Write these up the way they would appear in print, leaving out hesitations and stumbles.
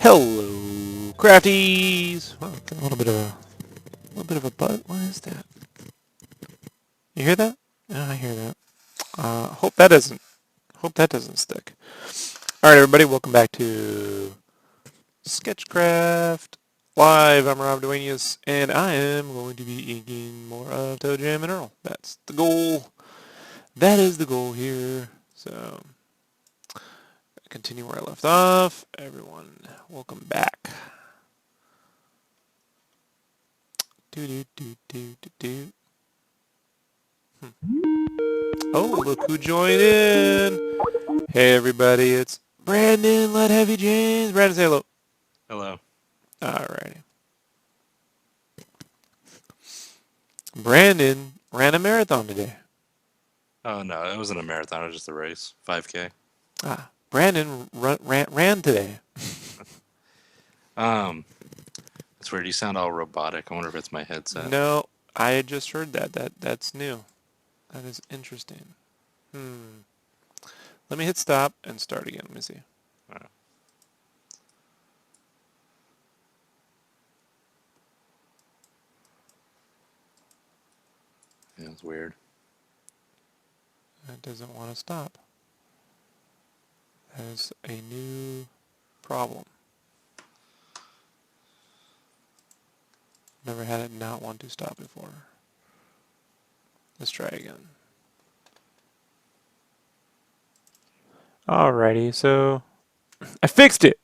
Hello, crafties. Oh, got a little bit of a buzz. What is that? You hear that? Yeah, I hear that. Hope that doesn't stick. All right, everybody, welcome back to SketchCraft Live. I'm Rob Duenas, and I am going to be inking more of ToeJam and Earl. That's the goal. That is the goal here. So, continue where I left off. Everyone, welcome back. Do do do do do do. Oh, look who joined in. Hey, everybody, it's Brandon, Let Heavy James. Brandon, say hello. Hello. Alrighty. Brandon ran a marathon today. Oh, no, it wasn't a marathon. It was just a race. 5K. Brandon ran today. It's weird. You sound all robotic. I wonder if it's my headset. No, I just heard that. That's new. That is interesting. Let me hit stop and start again. Let me see. Yeah, it's weird. It doesn't want to stop. That is a new problem. Never had it not want to stop before. Let's try again. Alrighty, so I fixed it.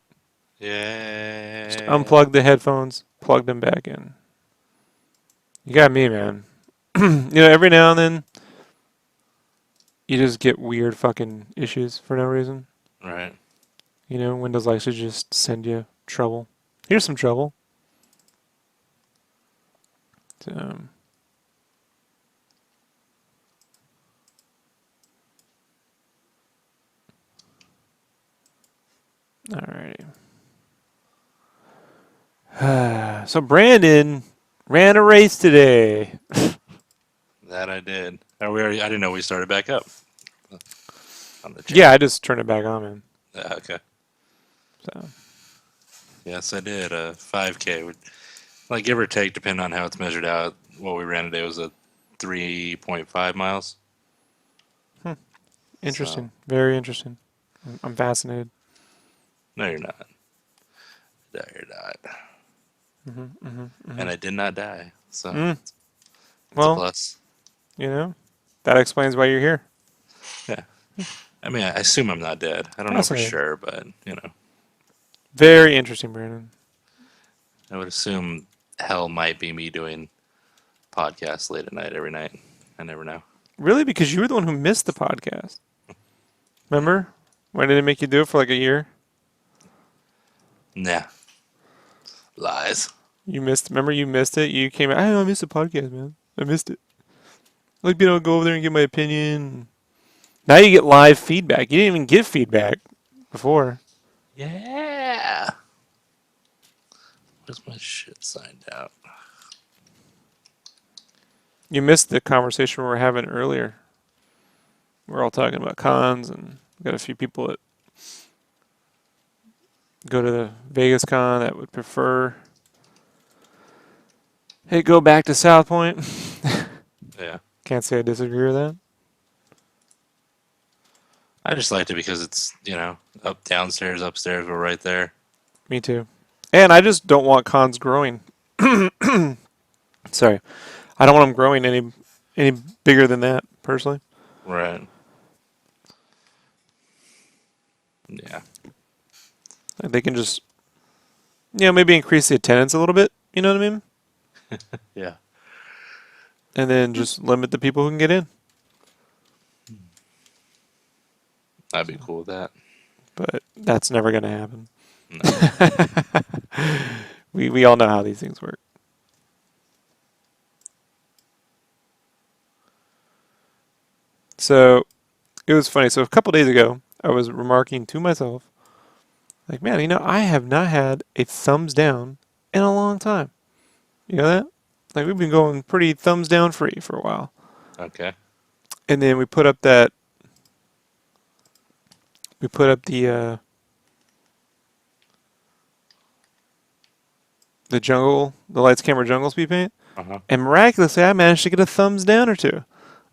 Yeah. Just unplugged the headphones, plugged them back in. You got me, man. Every now and then you just get weird fucking issues for no reason. Right. Windows likes to just send you trouble. Here's some trouble. Alrighty. So Brandon ran a race today. That I did. I didn't know we started back up on the channel. Yeah, I just turned it back on, man. Okay. So Yes, I did. 5K. Like, give or take, depending on how it's measured out, what we ran today was a 3.5 miles. interesting. So, Very interesting. I'm fascinated. no, you're not. No, you're not. And I did not die. So, it's a Well, plus. that explains why you're here. Yeah. I mean, I assume I'm not dead. I don't know for Fascinating. sure, but, Very interesting, Brandon. I would assume hell might be me doing podcasts late at night every night. I never know. Really? Because you were the one who missed the podcast. Remember? Why did it make you do it for like a year? Nah. Lies. You missed. Remember, you missed it. You came out. I missed the podcast, man. I missed it. Like being able to go over there and get my opinion. Now you get live feedback. You didn't even get feedback before. Yeah. Where's my shit signed out? You missed the conversation we were having earlier. We're all talking about cons, and we got a few people that go to the Vegas con that would prefer go back to South Point. Yeah. Can't say I disagree with that. I just liked it because it's, up, downstairs, upstairs, we're right there. Me too. And I just don't want cons growing. Sorry. I don't want them growing any bigger than that, personally. Right. Yeah. They can just, maybe increase the attendance a little bit. You know what I mean? Yeah. And then just limit the people who can get in. I'd be cool with that. But that's never going to happen. No. We all know how these things work. So it was funny. So a couple days ago, I was remarking to myself, like, man, I have not had a thumbs down in a long time. You know that? Like, we've been going pretty thumbs down free for a while. Okay. And then we put up the the Lights Camera Jungle speed paint, Uh-huh. and miraculously I managed to get a thumbs down or two.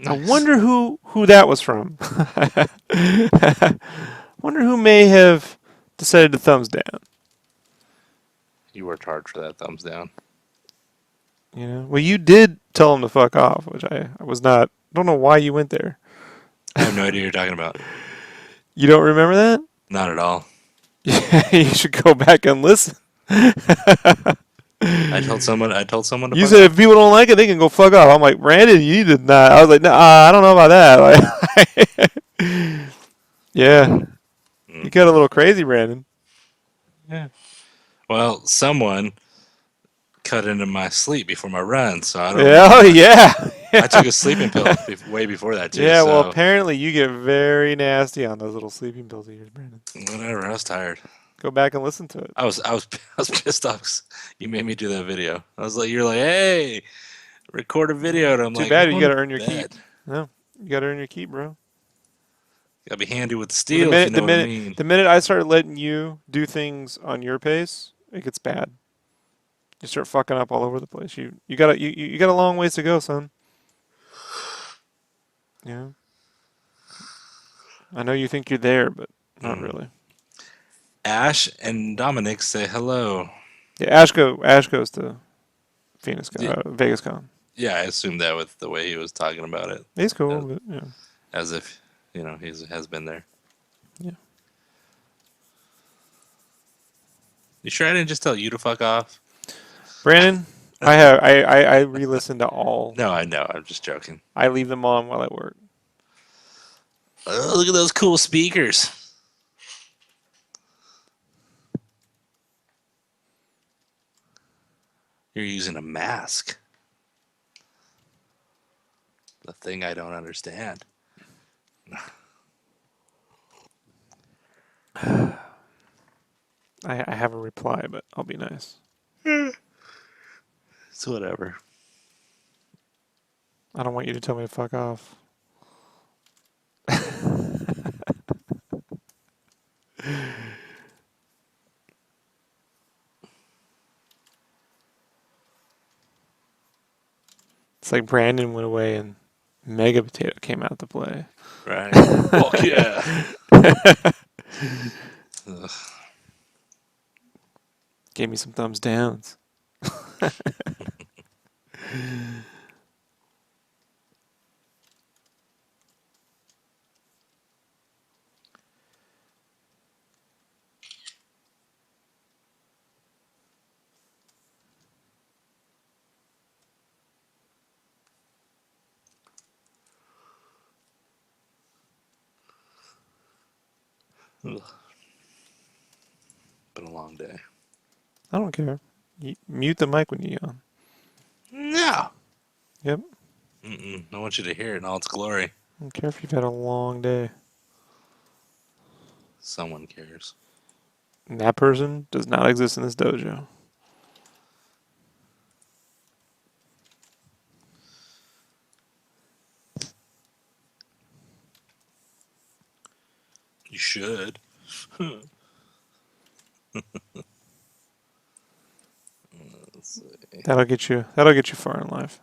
I Nice. wonder who that was from. Wonder who may have decided to thumbs down. You worked hard for that thumbs down. You know, well, you did tell him to fuck off, which I was not. Don't know why you went there. I have no idea what you're talking about. You don't remember that? Not at all. You should go back and listen. I told someone to You fuck said if off. people don't like it, they can go fuck off. I'm like, Brandon, you need to not. I was like, no, I don't know about that. Like, yeah, you got a little crazy, Brandon. Yeah. Well, someone cut into my sleep before my run, so I don't Yeah, know. oh yeah. I took a sleeping pill way before that too. Yeah, well, So apparently you get very nasty on those little sleeping pills of yours, Brandon. whatever. I was tired. Go back and listen to it. I was pissed off 'cause you made me do that video. I was like, you're like, hey, record a video, and I'm Too like, I'm bad you going got to to earn your keep. bed. No, you got to earn your keep, bro. Gotta be handy with the Well, the steel, if you minute, the know what I minute, mean. the minute I start letting you do things on your pace, it gets bad. You start fucking up all over the place. You got a long ways to go, son. Yeah. I know you think you're there, but not really. Ash and Dominic say hello. Yeah, Ash goes to Y- Vegas Con. Yeah, I assumed that with the way he was talking about it, He's cool, as, but yeah. as if he has been there. Yeah. You sure I didn't just tell you to fuck off? Brandon, I re-listen to all. No, I know. I'm just joking. I leave them on while I work. Oh, look at those cool speakers. You're using a mask. The thing I don't understand. I have a reply, but I'll be nice. It's whatever. I don't want you to tell me to fuck off. It's like Brandon went away and Mega Potato came out to play. Right. Fuck yeah. Ugh. Gave me some thumbs downs. Ugh. Been a long day. I don't care. You mute the mic when you yawn. No. Yep. I want you to hear it in all its glory. I don't care if you've had a long day. Someone cares. And that person does not exist in this dojo. You should. Let's see. That'll get you far in life.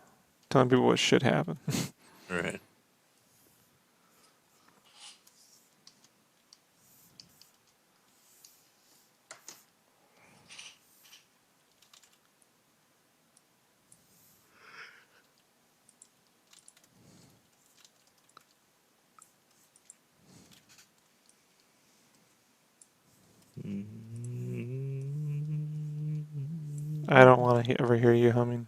Telling people what should happen. Right. I don't want to ever hear you humming.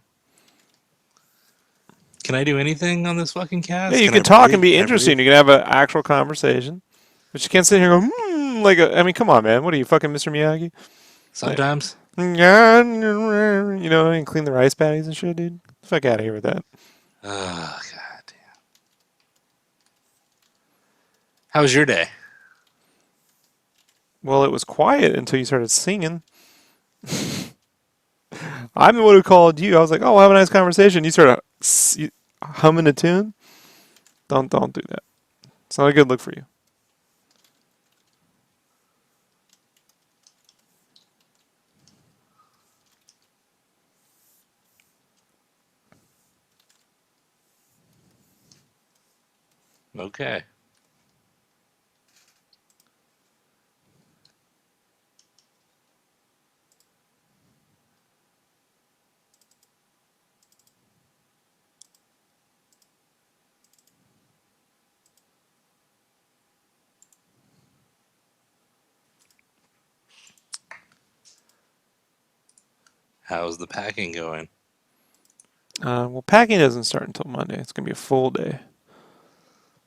Can I do anything on this fucking cast? Yeah, you Can I can talk breathe? and be Can I interesting. breathe? You can have an actual conversation. But you can't sit here and go, like, I mean, come on, man. What are you, fucking Mr. Miyagi? Sometimes. You know, and clean the rice patties and shit, dude. Fuck out of here with that. Oh, god damn. How was your day? Well, it was quiet until you started singing. I'm the one who called you. I was like, oh, we'll have a nice conversation. You started humming a tune. Don't do that. It's not a good look for you. Okay. How's the packing going? Well, packing doesn't start until Monday. It's gonna be a full day.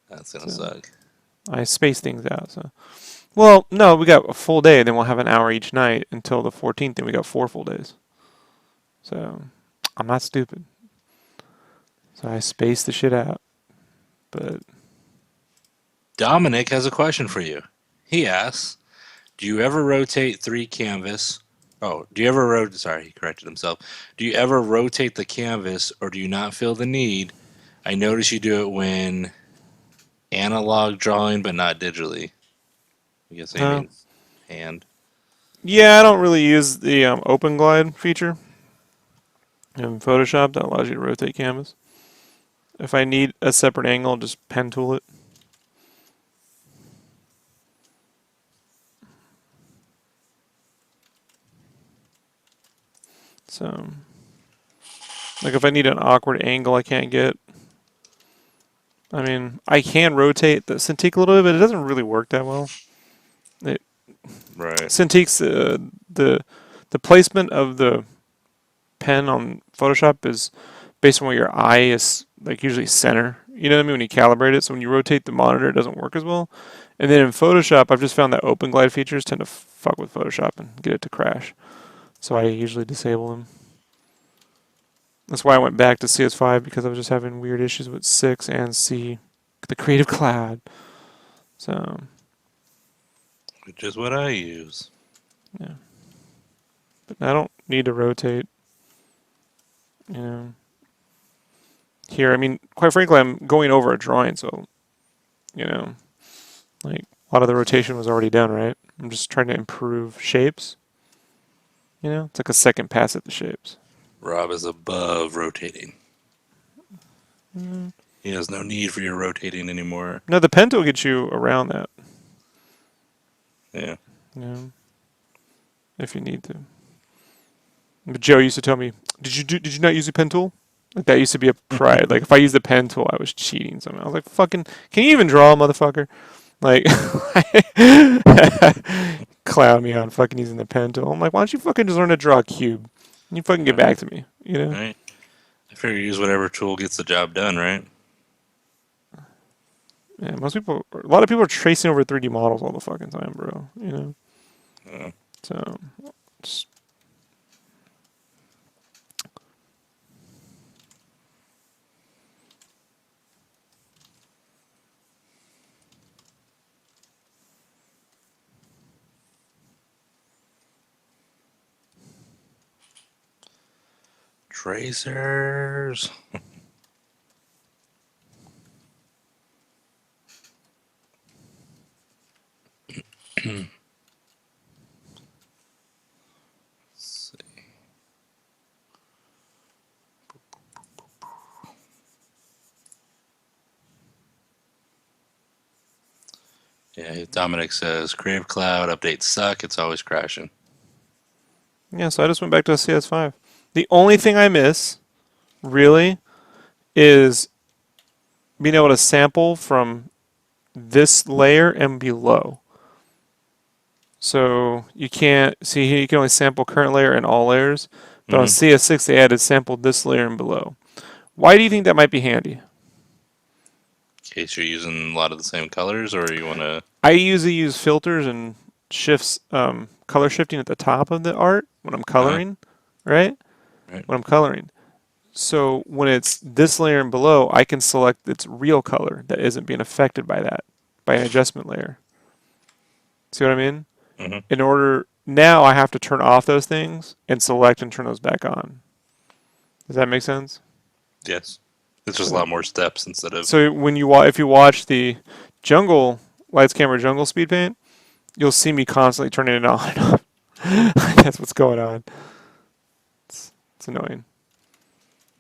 That's gonna So suck. I space things out. So, well, no, we got a full day. Then we'll have an hour each night until the 14th. Then we got 4 full days. So I'm not stupid. So I space the shit out. But Dominic has a question for you. He asks, "Do you ever rotate three canvas? Oh, do you ever rotate? Sorry, he corrected himself. Do you ever rotate the canvas, or do you not feel the need? I notice you do it when analog drawing, but not digitally. I guess he uh, means hand. yeah, I don't really use the open glide feature in Photoshop that allows you to rotate canvas. If I need a separate angle, I'll just pen tool it. So, like if I need an awkward angle I can't get, I mean, I can rotate the Cintiq a little bit, but it doesn't really work that well. It, Right. Cintiq's the placement of the pen on Photoshop is based on where your eye is, like usually center. You know what I mean? When you calibrate it, so when you rotate the monitor, it doesn't work as well. And then in Photoshop, I've just found that open glide features tend to fuck with Photoshop and get it to crash. So I usually disable them. That's why I went back to CS5 because I was just having weird issues with 6 and C, the Creative Cloud. So, Which is what I use. yeah. But I don't need to rotate, you know. Here, I mean, quite frankly, I'm going over a drawing, so, you know, like a lot of the rotation was already done, right? I'm just trying to improve shapes. You know, it's like a second pass at the shapes. Rob is above rotating. Mm. He has no need for your rotating anymore. No, the pen tool gets you around that, Yeah. you know, if you need to. But Joe used to tell me, Did you not use the pen tool?" Like that used to be a pride. Like if I used the pen tool, I was cheating somehow. I was like, "Fucking, can you even draw, motherfucker?" Like, clown me on fucking using the pen tool. I'm like, why don't you fucking just learn to draw a cube? And you fucking get back to me, you know? Right. I figure use whatever tool gets the job done, right? Yeah, a lot of people are tracing over 3D models all the fucking time, bro. You know? Uh, So, just, tracers. Let's see. Yeah, Dominic says Creative Cloud updates suck. It's always crashing. yeah, so I just went back to CS5. The only thing I miss, really, is being able to sample from this layer and below. So you can't see here. You can only sample current layer and all layers. But on Mm-hmm. CS6, they added sample this layer and below. Why do you think that might be handy? In case you're using a lot of the same colors, or you want to. I usually use filters and shifts, color shifting at the top of the art when I'm Uh, coloring, right? right. When I'm coloring. So when it's this layer and below, I can select its real color that isn't being affected by that, by an adjustment layer. See what I mean? Mm-hmm. In order, now I have to turn off those things and select and turn those back on. Does that make sense? Yes. It's just a So, lot more steps instead of. so when if you watch the jungle lights camera jungle speed paint, you'll see me constantly turning it on and off. That's what's going on. It's annoying.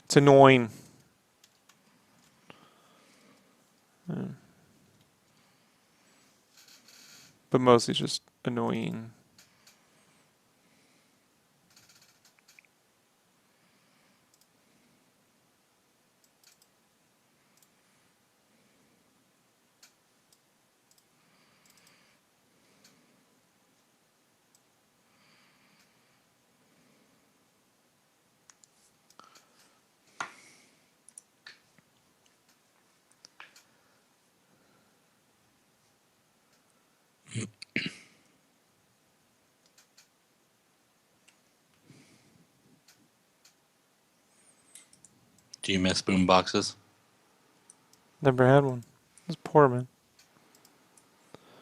It's annoying. but mostly just annoying. Do you miss boom boxes? Never had one. It was poor, man.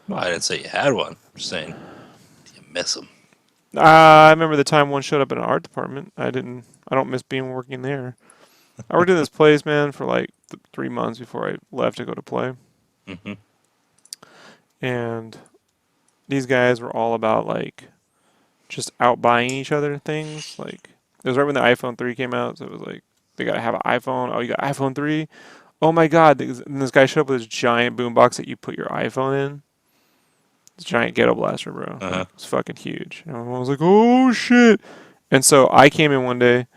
Well, I didn't say you had one. I'm just saying, do you miss them? I remember the time one showed up in an art department. I didn't. I don't miss being working there. I worked in this place, man, for like 3 months before I left to go to play. Mm-hmm. And these guys were all about like just out buying each other things. Like it was right when the iPhone 3 came out, so it was like they gotta have an iPhone. Oh, you got iPhone 3? Oh my God! And this guy showed up with this giant boombox that you put your iPhone in. This giant ghetto blaster, bro. Like Uh-huh. it was fucking huge. And everyone was like, "Oh shit!" And so I came in one day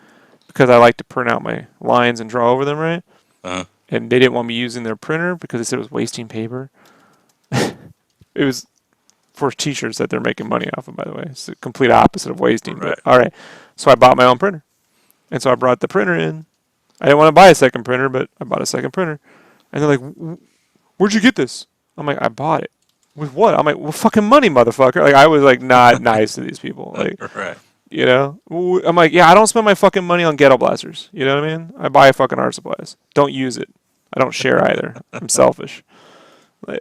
because I like to print out my lines and draw over them, right? Uh-huh. And they didn't want me using their printer because they said it was wasting paper. It was for t-shirts that they're making money off of, by the way. It's the complete opposite of wasting, but Right. all right. So I bought my own printer. And so I brought the printer in. I didn't want to buy a second printer, but I bought a second printer. And they're like, "Where'd you get this?" I'm like, "I bought it." "With what?" I'm like, "Well, fucking money, motherfucker." Like I was like not nice to these people. Like, Right. I'm like, "Yeah, I don't spend my fucking money on ghetto blasters." You know what I mean? I buy fucking art supplies. Don't use it. I don't share either. I'm selfish. Like,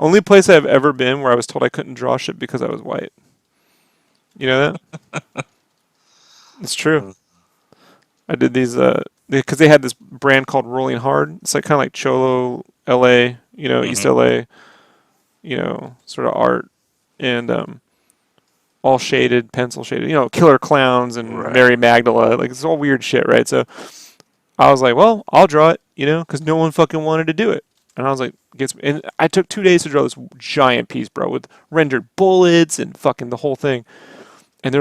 only place I've ever been where I was told I couldn't draw shit because I was white. You know that? It's true. I did these because they had this brand called Rolling Hard. It's like kind of like Cholo, L.A., East Mm-hmm. L.A., sort of art, and all shaded, pencil shaded. Killer Clowns and Right. Mary Magdala. Like it's all weird shit, right? So I was like, well, I'll draw it, because no one fucking wanted to do it. And I was like, and I took 2 days to draw this giant piece, bro, with rendered bullets and fucking the whole thing. And they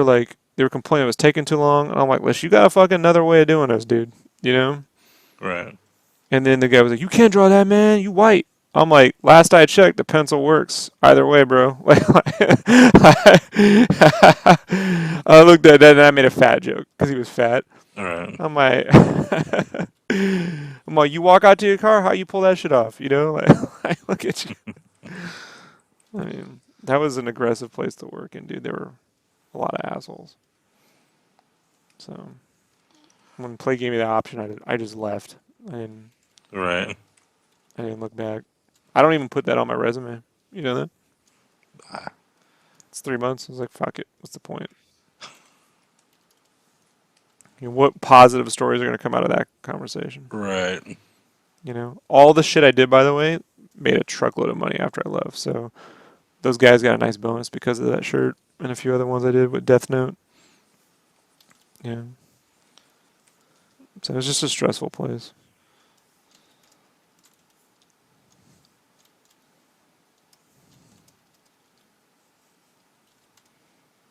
were complaining it was taking too long. And I'm like, "Lish, you got a fucking another way of doing this, dude. You know? Right. And then the guy was like, "You can't draw that, man. You white." I'm like, "Last I checked, the pencil works either way, bro." I looked at that and I made a fat joke because he was fat. All right. I'm like, "You walk out to your car, how you pull that shit off?" Like, look at you. I mean, that was an aggressive place to work in, dude. There were a lot of assholes. So when Play gave me the option, I just left. I didn't, Right. I didn't look back. I don't even put that on my resume. You know that? Ah, It's 3 months. I was like, fuck it. What's the point? What positive stories are going to come out of that conversation? right. All the shit I did, by the way, made a truckload of money after I left. So those guys got a nice bonus because of that shirt and a few other ones I did with Death Note. Yeah. So it was just a stressful place.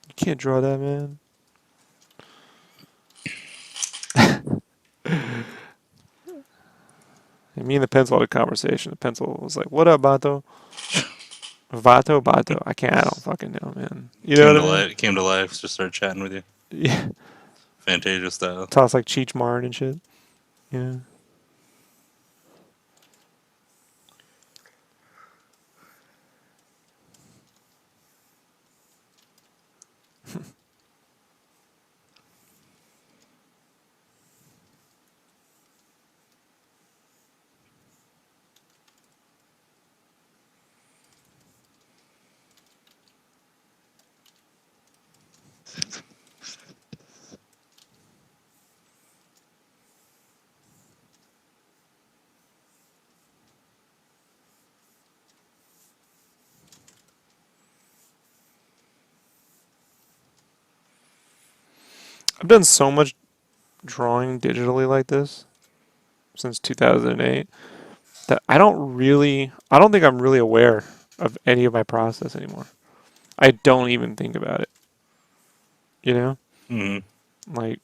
You can't draw that, man. And me and the pencil had a conversation. The pencil was like, "What up, Bato? Vato, Bato? I can't. I don't fucking know, man. You know Came what to I mean?" life. Came to life. Just started chatting with you. Yeah. Fantasia style. Toss like Cheech Marin and shit. Yeah. I've done so much drawing digitally like this since 2008 that I don't think I'm really aware of any of my process anymore. I don't even think about it. You know, Hmm. like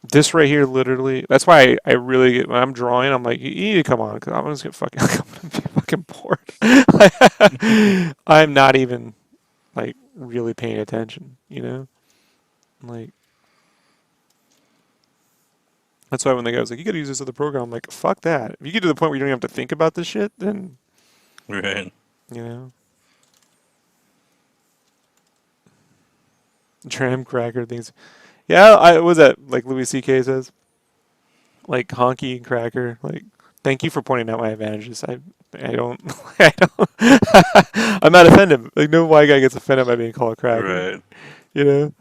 this right here, literally. That's why I really get when I'm drawing. I'm like, you need to come on because I'm just gonna fucking I'm gonna be fucking bored. I'm not even like really paying attention. You know, like that's why when the guy was like, you gotta use this other program, I'm like, fuck that. If you get to the point where you don't even have to think about this shit, then Right. you know, tram cracker things. Yeah, I was that like Louis C.K. says, like honky and cracker, like. Thank you for pointing out my advantages. I don't, I don't, I'm not offended. Like no white guy gets offended by being called a cracker. Right. You know.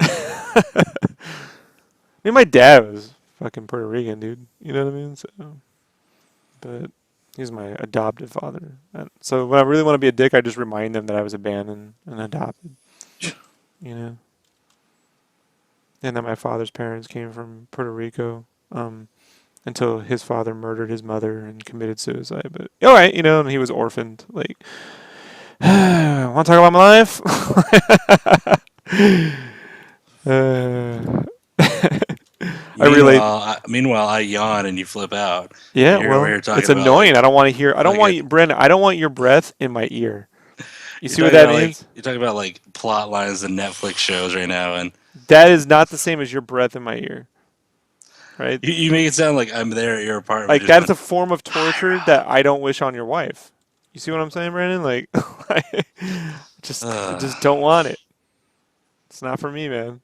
I mean, my dad was fucking Puerto Rican, dude. You know what I mean? So, but he's my adopted father. And so when I really want to be a dick, I just remind them that I was abandoned and adopted. You know. And that my father's parents came from Puerto Rico. Until his father murdered his mother and committed suicide. But all right, you know, and he was orphaned. Like, want to talk about my life? uh, I relate. Meanwhile, I yawn and you flip out, Yeah, and you're over well, here it's talking about annoying. I don't want to hear. I don't like want a, you, Brandon. I don't want your breath in my ear. You see what that means? you're talking about like plot lines and Netflix shows right now, and That is not the same as your breath in my ear, right? you make it sound like I'm there at your apartment Like just that's going, a form of torture that I don't wish on your wife. You see what I'm saying, Brandon? Like, I just don't want it. It's not for me, man.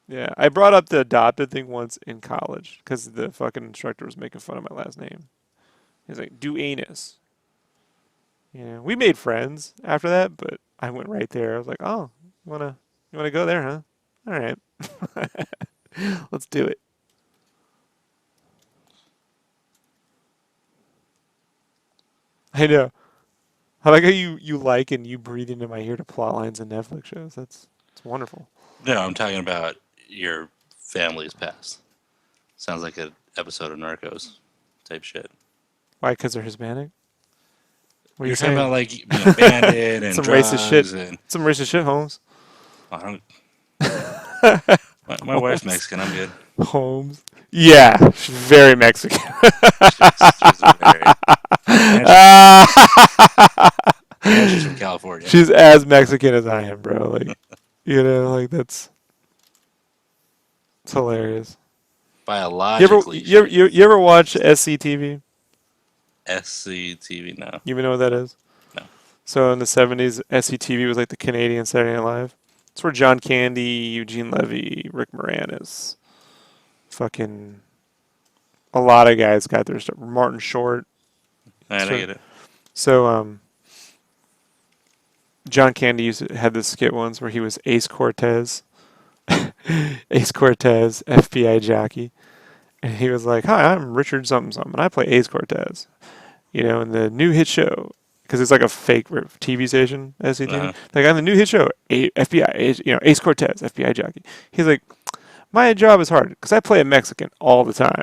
Yeah, I brought up the adopted thing once in college because the fucking instructor was making fun of my last name. He's like, "Do anus." Yeah, we made friends after that, but I went right there. I was like, "Oh, you wanna go there, huh? All right, let's do it." I know. I like how you like and you breathe into my ear to plot lines and Netflix shows. It's wonderful. no, I'm talking about your family's past. Sounds like an episode of Narcos type shit. Why? Because they're Hispanic? What are you You're talking about saying? like being abandoned and Some racist shit. drugs and Some racist shit, Holmes. I don't. My wife's Holmes. Mexican. I'm good. Holmes. Yeah, she's very Mexican. She's very and she's Ah! and she's from California. She's as Mexican as I am, bro. Like, you know, like that's it's hilarious. Biologically, she is. You ever watch SCTV? SCTV, no, You even know what that is? no. So in the '70s, SCTV was like the Canadian Saturday Night Live. It's where John Candy, Eugene Levy, Rick Moranis, fucking a lot of guys got their stuff. Martin Short. I So, get it. so John Candy had this skit once where he was Ace Cortez, Ace Cortez, FBI jockey, and he was like, "Hi, I'm Richard something something, and I play Ace Cortez." You know, in the new hit show, because it's like a fake TV station, SCTV. Uh-huh. Like on the new hit show, FBI, Ace Cortez, FBI jockey. He's like, my job is hard because I play a Mexican all the time.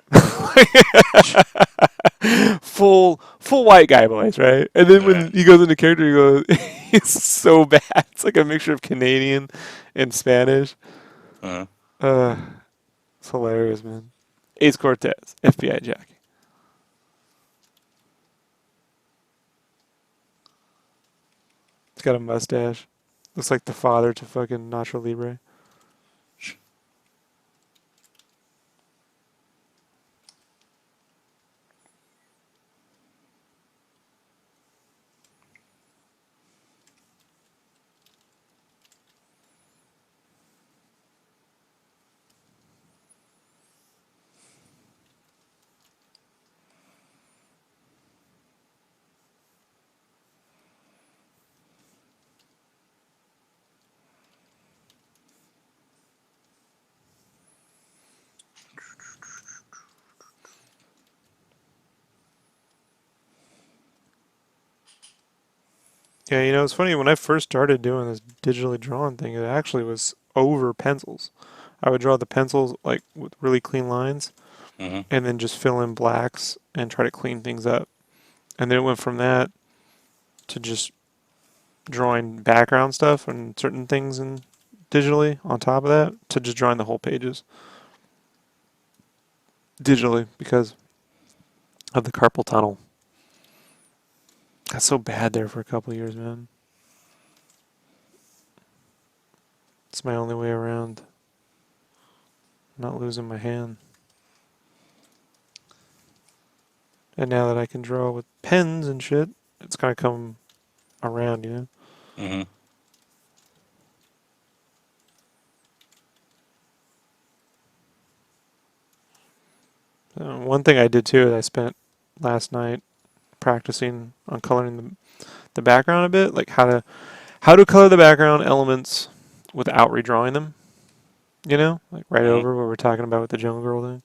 Full white guy voice, right? And then Right. when he goes into character, he goes, he's so bad. It's like a mixture of Canadian and Spanish. Uh-huh. Uh, it's hilarious, man. Ace Cortez, FBI jockey. He's got a mustache. Looks like the father to fucking Nacho Libre. Yeah, you know, it's funny. When I first started doing this digitally drawn thing, it actually was over pencils. I would draw the pencils like with really clean lines, Mm-hmm. and then just fill in blacks and try to clean things up. And then it went from that to just drawing background stuff and certain things and digitally on top of that to just drawing the whole pages digitally because of the carpal tunnel. Got so bad there for a couple of years, man. It's my only way around not losing my hand. And now that I can draw with pens and shit, it's gonna come around, you know? Mm-hmm. One thing I did too is I spent last night practicing on coloring the background a bit, like how to color the background elements without redrawing them. You know, like right Mm-hmm. over what we're talking about with the jungle girl thing.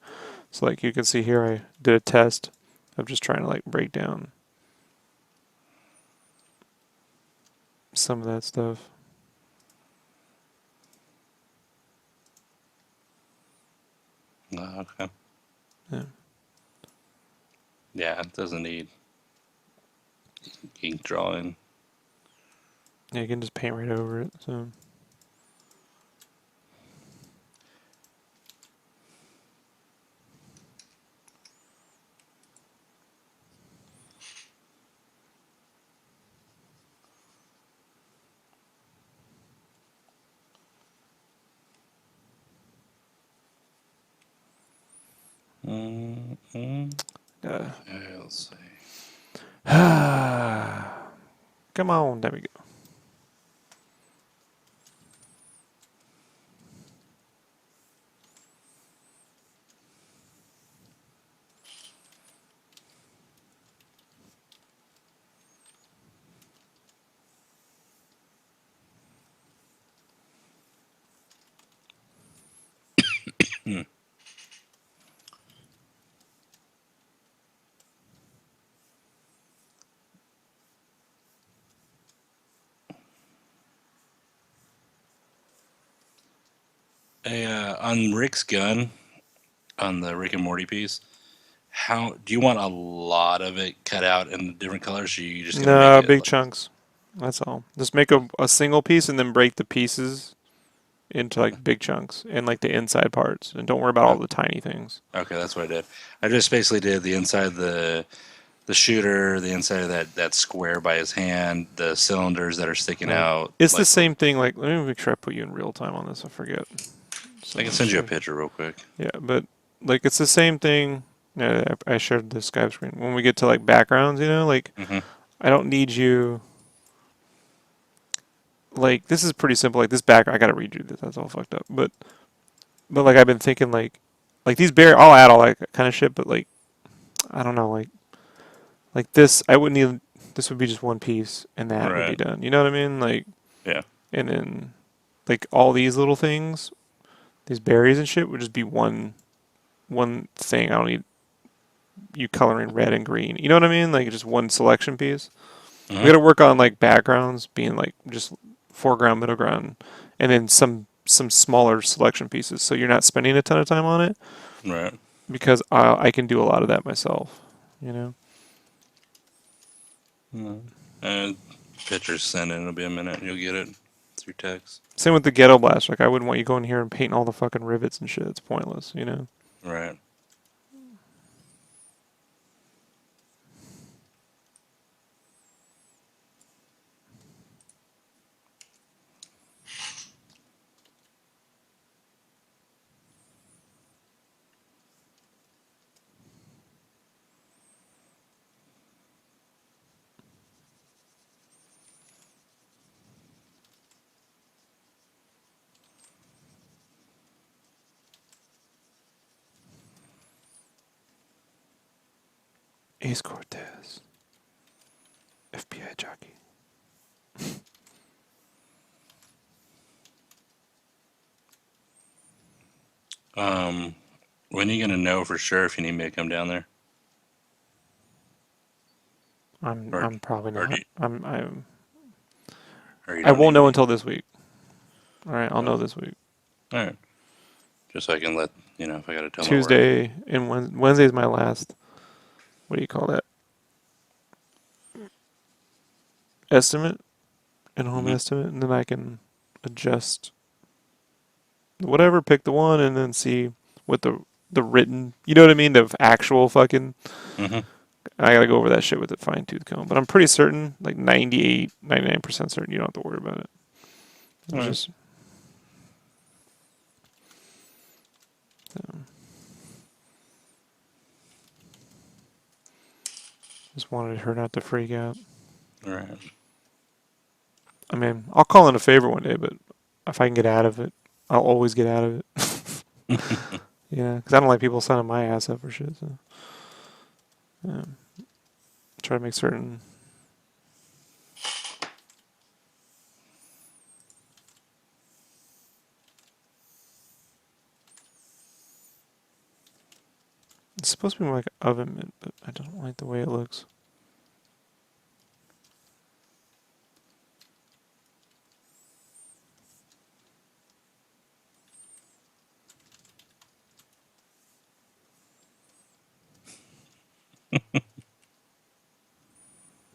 So like you can see here, I did a test of just trying to like break down some of that stuff. Oh, okay. Yeah, Yeah, it doesn't need ink drawing. yeah, you can just paint right over it. So. Mm-hmm. Uh, Okay, let's see. Come on, there we go. Hmm. On Rick's gun, on the Rick and Morty piece, how do you want a lot of it cut out in different colors? Or are you just gonna make No, it? big chunks. That's all. Just make a single piece and then break the pieces into like big chunks and like the inside parts. And don't worry about all Okay, the tiny things. okay, that's what I did. I just basically did the inside of the shooter, the inside of that square by his hand, the cylinders that are sticking Right. out. It's the Like same thing. Like, let me make sure I put you in real time on this. I forget. I So can let me send you a show. picture real quick. Yeah, but like it's the same thing. Yeah, I shared the Skype screen. When we get to like backgrounds, you know, like Hmm. I don't need you. Like this is pretty simple. Like this back, I gotta redo this. That's all fucked up. But like I've been thinking like these bear. I'll add all that kind of shit. But like I don't know. Like this, I wouldn't even. This would be just one piece, and that would be Right. done. You know what I mean? Like Yeah. and then like all these little things, these berries and shit would just be one thing. I don't need you coloring red and green. You know what I mean? Like just one selection piece. We Hmm. got to work on like backgrounds being like just foreground, middle ground, and then some smaller selection pieces. So you're not spending a ton of time on it Right. because I can do a lot of that myself. You know. Mm. And pictures sent in. It'll be a minute. You'll get it through text. Same with the ghetto blast. Like I wouldn't want you going here and painting all the fucking rivets and shit. It's pointless. You know. Right. Ace Cortez, FBI jockey. Um, when are you gonna know for sure if you need me to come down there, or I'm probably or do not. you, or you I don't won't need know me? until this week. All right, I'll Oh, know this week. all right. Just so I can let You know, if I got to tell my work. Tuesday and Wednesday's my last. What do you call that? Estimate, in-home Hmm. estimate, and then I can adjust whatever, pick the one, and then see what the written. You know what I mean? The actual fucking. Hmm. I gotta go over that shit with a fine tooth comb, but I'm pretty certain, like 98, 99% certain, you don't have to worry about it. All It's right. just. Just wanted her not to freak out. All right. I mean, I'll call in a favor one day, but if I can get out of it, I'll always get out of it. Yeah, because I don't like people signing my ass up for shit. So, yeah. Try to make certain. It's supposed to be more like an oven mitt, but I don't like the way it looks.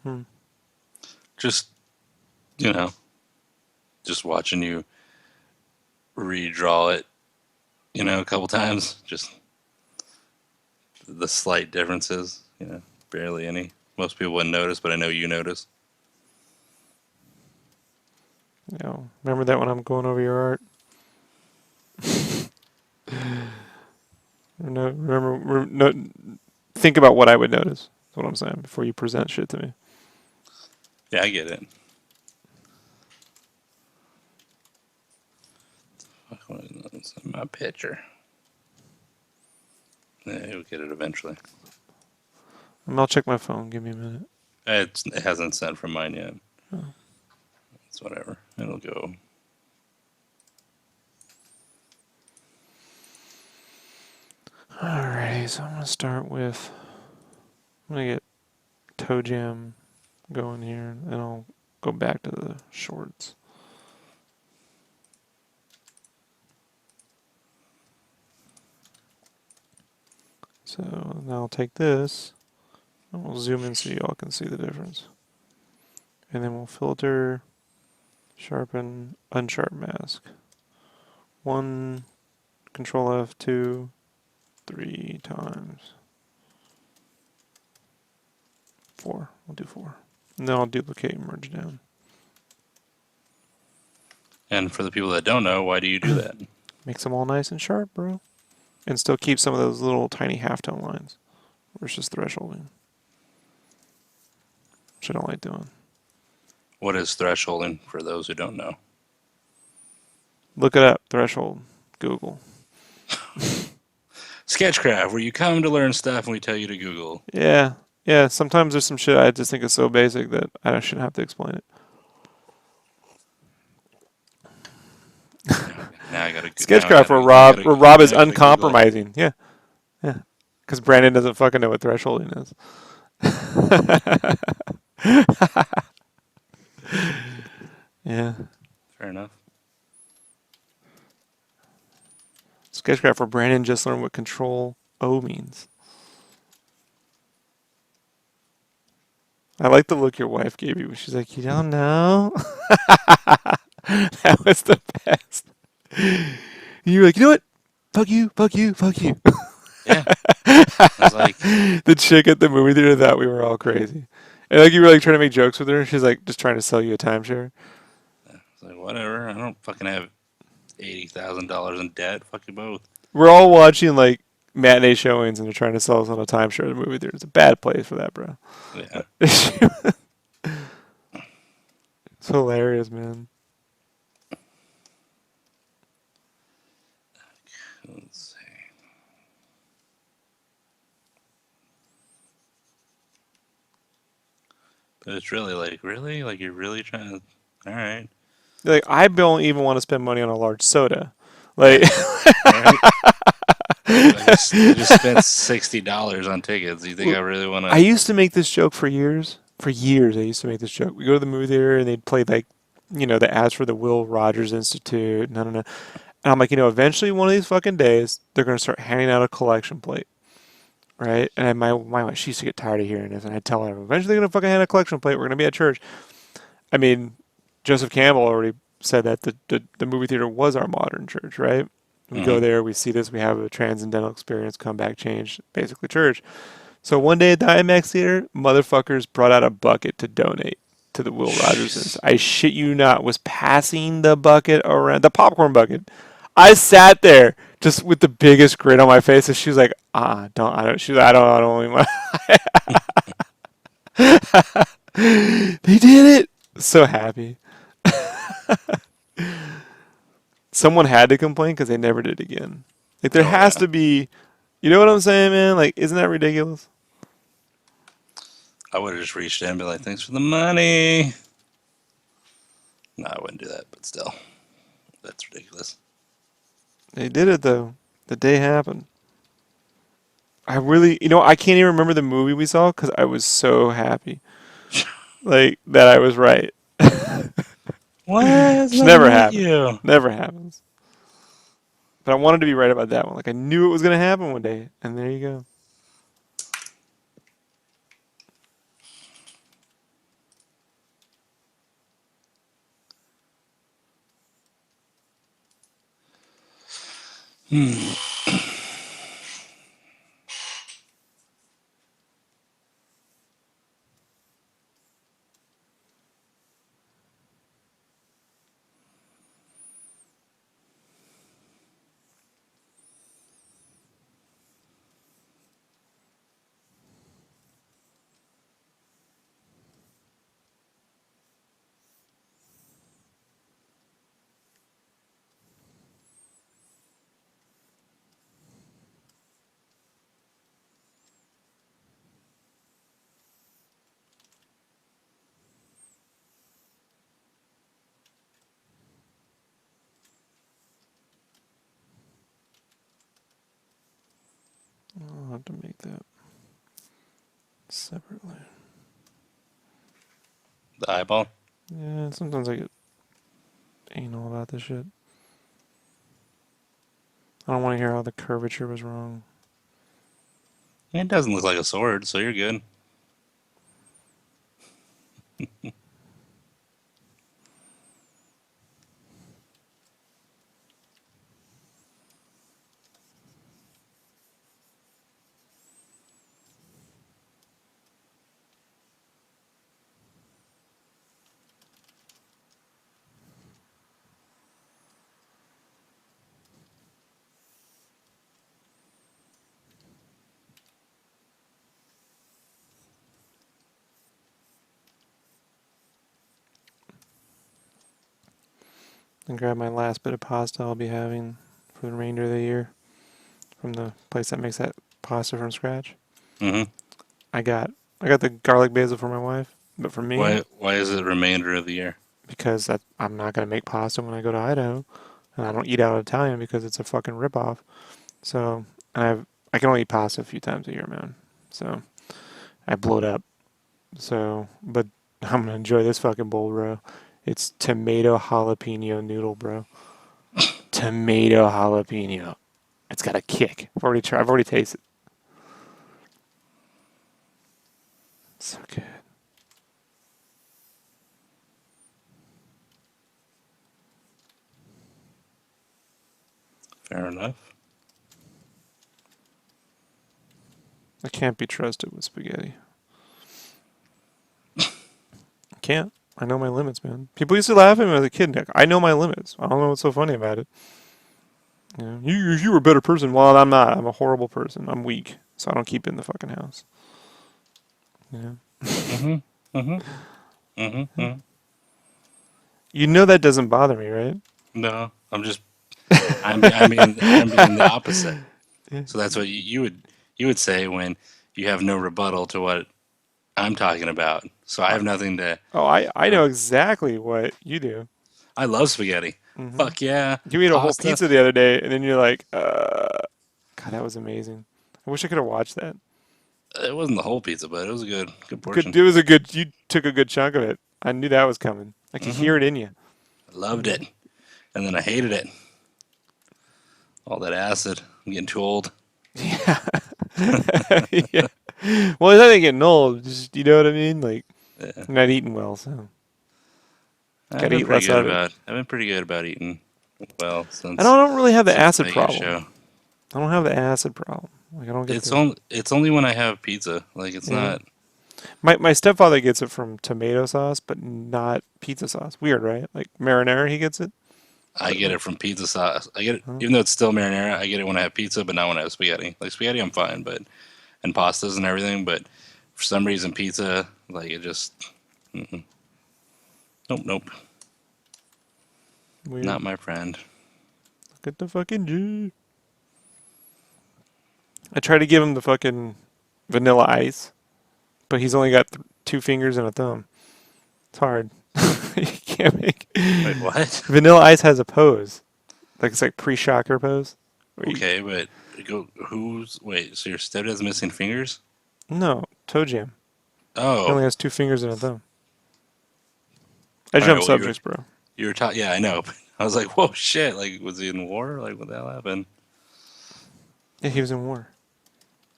Hmm. Just, you know, just watching you redraw it, you know, a couple times. Just the slight differences, you know, barely any. Most people wouldn't notice, but I know you notice. You know, remember that when I'm going over your art? No, no, think about what I would notice. That's what I'm saying before you present shit to me. Yeah, I get it. It's my picture. Yeah, you'll get it eventually. I'll check my phone. Give me a minute. It hasn't sent from mine yet. Oh. It's whatever. It'll go. Alrighty, so I'm gonna start with. I'm gonna get ToeJam going here, and I'll go back to the shorts. So now I'll take this, and we'll zoom in so y'all can see the difference. And then we'll filter, sharpen, unsharp mask. 1, Control F2, 3 times. 4. We'll do 4. And then I'll duplicate and merge down. And for the people that don't know, why do you do that? Makes them all nice and sharp, bro. And still keep some of those little tiny halftone lines. Where it's just thresholding. Which I don't like doing. What is thresholding for those who don't know? Look it up. Threshold. Google. SketchCraft, where you come to learn stuff and we tell you to Google. Yeah. Yeah, sometimes there's some shit I just think is so basic that I shouldn't have to explain it. Now I gotta. Sketchcraft where Rob is uncompromising. Yeah. Yeah. Because Brandon doesn't fucking know what thresholding is. Yeah. Fair enough. Sketchcraft where Brandon just learned what Control O means. I like the look your wife gave you. She's like, you don't know? That was the best. You were like, you know what? Fuck you, fuck you, fuck you. Yeah. I was like, The chick at the movie theater thought we were all crazy. And like you were like trying to make jokes with her. She's like just trying to sell you a timeshare. whatever. I don't fucking have $80,000 in debt. Fuck you both. We're all watching like matinee showings and they're trying to sell us on a timeshare at the movie theater. It's a bad place for that, bro. Yeah. It's hilarious, man. Let's see. But it's really like, really? Like, you're really trying to. All right. Like I don't even want to spend money on a large soda. Like Right? I just spent $60 on tickets. You think I really want I to? used to make this joke for years. For years, I used to make this joke. We go to the movie theater and they'd play like, the ads for the Will Rogers Institute. No. And I'm like, eventually one of these fucking days, they're going to start handing out a collection plate, right? And my wife, she used to get tired of hearing this, and I tell her, eventually they're going to fucking hand a collection plate. We're going to be at church. I mean, Joseph Campbell already said that the movie theater was our modern church, right? We go Mm-hmm. there, we see this, we have a transcendental experience, come back, change, basically church. So one day at the IMAX theater, motherfuckers brought out a bucket to donate to the Will Rogersons. I shit you not, was passing the bucket around, the popcorn bucket. I sat there just with the biggest grin on my face, and she was like, don't, I don't, she was like, I don't even want. They did it. So happy. Someone had to complain because they never did again. Like there Oh has yeah. to be, you know what I'm saying, man? Like, isn't that ridiculous? I would have just reached in and be like, "Thanks for the money." No, I wouldn't do that, but still, that's ridiculous. They did it though. The day happened. I really, I can't even remember the movie we saw because I was so happy, like that I was right. What has Which nothing never with happens. you? Never happens. But I wanted to be right about that one. Like I knew it was gonna happen one day, and there you go. I'll have to make that separately. The eyeball. Yeah, sometimes I get anal about this shit. I don't want to hear how the curvature was wrong. It doesn't look like a sword, so you're good. And grab my last bit of pasta I'll be having for the remainder of the year from the place that makes that pasta from scratch. Mm-hmm. I got I got the garlic basil for my wife, but for me, Why is it remainder of the year? because I'm not gonna make pasta when I go to Idaho, and I don't eat out Italian because it's a fucking ripoff. So I can only eat pasta a few times a year, man. So I blow it up. So, but I'm gonna enjoy this fucking bowl, bro. It's tomato jalapeno noodle, bro. Tomato jalapeno. It's got a kick. I've already tried. I've already tasted. It's so good. Fair enough. I can't be trusted with spaghetti. I can't. I know my limits, man. People used to laugh at me as a kid. Nick. I know my limits. I don't know what's so funny about it. You were a better person. Well, I'm not. I'm a horrible person. I'm weak, so I don't keep it in the fucking house. Yeah. Mm-hmm. Mm-hmm. Mm-hmm. Mm-hmm. You know that doesn't bother me, right? No, I'm being the opposite. Yeah. So that's what you would say when you have no rebuttal to what I'm talking about. So I Uh, have nothing to. Oh, I know exactly what you do. I love spaghetti. Hmm. Fuck yeah, You ate a whole pasta. pizza the other day, and then you're like, God, that was amazing. I wish I could have watched that. It wasn't the whole pizza, but it was a good Good. portion. It was a good. You took a good chunk of it. I knew that was coming. I could Hmm. hear it in you. I loved Yeah. it, and then I hated it. All that acid. I'm getting too old. Yeah. Yeah. Well, it's not even getting old. Just, you know what I mean? Like, Yeah. I'm not eating well, so I've gotta been eat pretty less good of it. about. I've been pretty good about eating well I don't really have the since acid making a problem. show. I don't have the acid problem. Like, I don't get the. It's only when I have pizza. Like it's Yeah. not. My stepfather gets it from tomato sauce, but not pizza sauce. Weird, right? Like marinara, he gets it. I But get like, it from pizza sauce. I get it huh? even though it's still marinara. I get it when I have pizza, but not when I have spaghetti. Like spaghetti, I'm fine, but and pastas and everything. But for some reason, pizza, like it just. Mm-mm. Nope, nope, Weird. not my friend. Look at the fucking G. I try to give him the fucking vanilla ice, but he's only got 2 fingers and a thumb. It's hard. You can't make. Wait, what? Vanilla ice has a pose. Like it's like pre-shocker pose. Where you, Okay, but go. Who's wait? So your stepdad's missing fingers? no, ToeJam. He only Oh, has 2 fingers and a thumb. I all right. jump Well, subjects, bro. you were taught. Yeah, I know. But I was like, whoa, shit! Like, was he in war? Like, what the hell happened? Yeah, he was in war.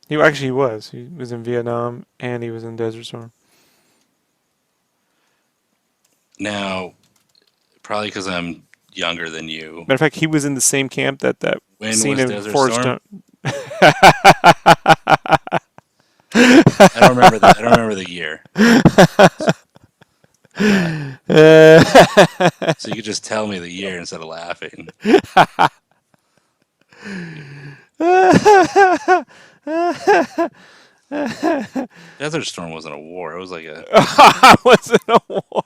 He actually he was. He was in Vietnam and he was in Desert Storm. Now, probably because I'm younger than you. Matter of fact, he was in the same camp that When scene was in Desert Forrest Storm? Gump. I don't remember that. I don't remember the year. So you could just tell me the year instead of laughing. Desert Storm wasn't a war. It was like a. I wasn't a war.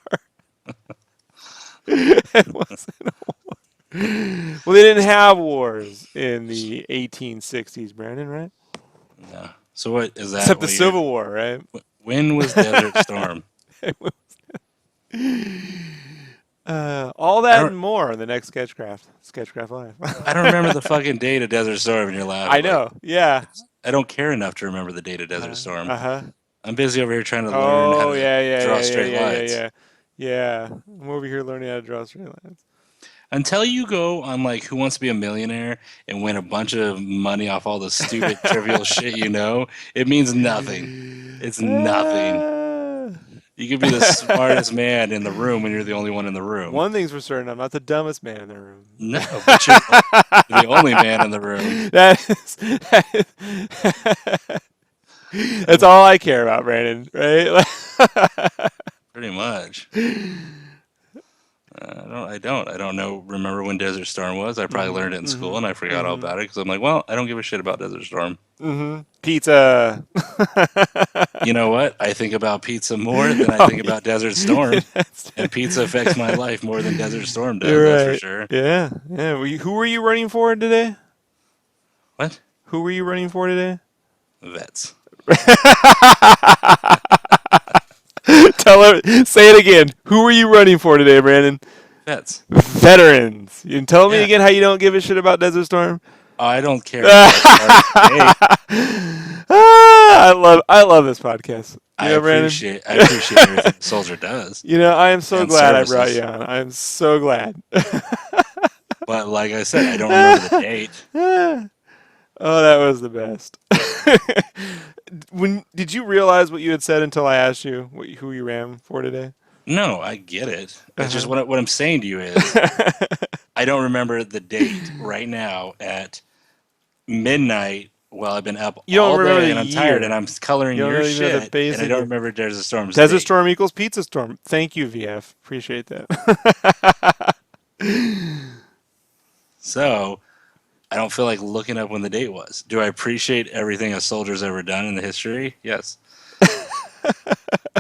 It wasn't. Well, they didn't have wars in the 1860s, Brandon, right? No. So what is that? Except the What year? Civil War, right? When was Desert Storm? All I that don't. and more in the next SketchCraft Live. I don't remember the fucking date of Desert Storm, and you're I laughing. Like know. Yeah. I don't care enough to remember the date of Desert Storm. Uh-huh. I'm busy over here trying to learn how Oh, to yeah, yeah, draw yeah, yeah, straight yeah, yeah, lines. yeah. Yeah. I'm over here learning how to draw straight lines. Until you go on like Who Wants to Be a Millionaire and win a bunch of money off all the stupid trivial shit you know, it means nothing. It's nothing. Ah. You could be the smartest man in the room when you're the only one in the room. One thing's for certain, I'm not the dumbest man in the room. No, but you're the only man in the room. That's all I care about, Brandon. Right? Pretty much. I don't know. Remember when Desert Storm was? I probably learned it in school and I forgot all about it because I'm like, well, I don't give a shit about Desert Storm. Pizza. You know what? I think about pizza more than I think about Desert Storm, and pizza affects my life more than Desert Storm does. You're That's for right. sure. Yeah. Yeah. Who were you running for today? What? Who were you running for today? Vets. Tell her. Say it again. Who were you running for today, Brandon? Vets. Veterans. You can tell me Yeah. again how you don't give a shit about Desert Storm? I don't care. Hey, I love this podcast. You know, Brandon? I appreciate everything the soldier does You know, I am so and glad I brought you services. on. I am so glad. But like I said, I don't remember the date. Oh, that was the best. When did you realize what you had said until I asked you who you ran for today? No, I get it. It's just Uh-huh. what I'm saying to you is I don't remember the date right now at midnight. Well, I've been up You don't all remember day the and I'm tired and year. I'm coloring You don't your even know the shit and I basic don't year. remember Desert Storm's Desert date. Storm equals Pizza Storm. Thank you, VF. Appreciate that. So I don't feel like looking up when the date was. Do I appreciate everything a soldier's ever done in the history? Yes.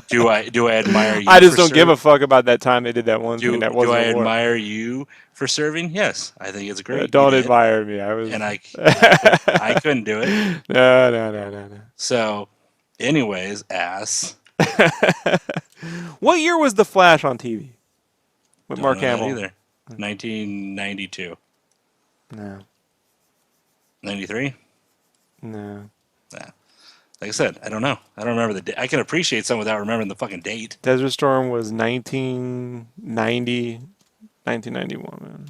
Do I admire I you just for don't give a serving? fuck about that time they did that one thing that Do wasn't I a war. admire you for serving? Yes, I think it's great. You Don't did, admire me. I was. and I couldn't do it. No, no, no, no, So, anyways, ass. no. What year was The Flash on TV with Don't Mark know that Hamill? either. 1992, No, 93. no. Nah. Like I said, I don't know. I don't remember the date. I can appreciate something without remembering the fucking date. Desert Storm was 1990, 1991, man.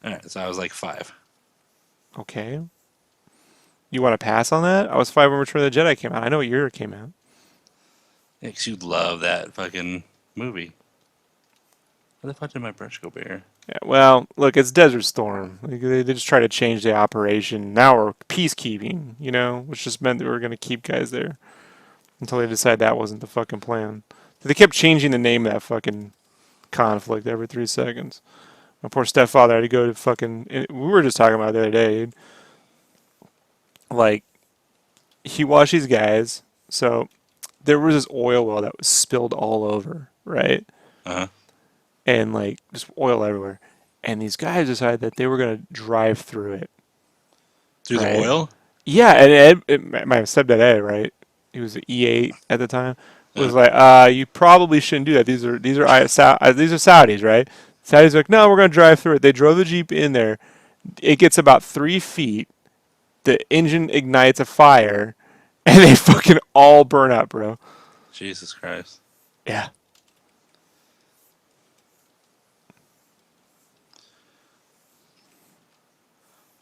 All right, so I was like 5. Okay. You want to pass on that? I was five when Return of the Jedi came out. I know what year it came out. Yeah, 'cause you love that fucking movie. Where the fuck did my brush go bare? Yeah, well, look, it's Desert Storm. Like, they just try to change the operation. Now we're peacekeeping, which just meant that we were going to keep guys there until they decided that wasn't the fucking plan. They kept changing the name of that fucking conflict every 3 seconds. My poor stepfather had to go to fucking. We were just talking about it the other day. Like, he watched these guys. So there was this oil well that was spilled all over, right? Uh huh. And like just oil everywhere. And these guys decided that they were gonna drive through it, Through the right? oil? Yeah, and my stepdad Ed, right? He was an E8 at the time. Was Uh, like, you probably shouldn't do that. These are Saudis, right? Saudis are like, no, we're gonna drive through it. They drove the Jeep in there. It gets about 3 feet. The engine ignites a fire, and they fucking all burn up, bro. Jesus Christ. Yeah.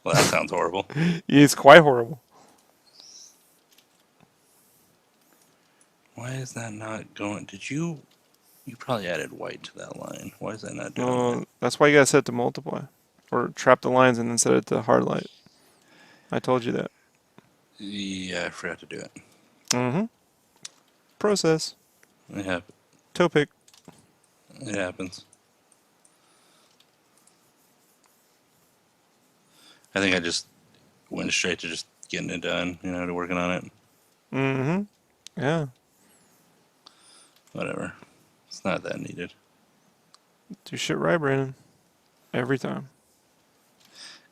Well, that sounds horrible. It's quite horrible. Why is that not going? Did you? You probably added white to that line. Why is that not doing it? That's why you gotta set it to multiply, or trap the lines and then set it to hard light. I told you that. Yeah, I forgot to do it. Mm-hmm. Process. It, hap- Toe pick. it happens. I think I just went straight to just getting it done, to working on it. Mm-hmm. Yeah. Whatever. It's not that needed. Do shit right, Brandon. Every time.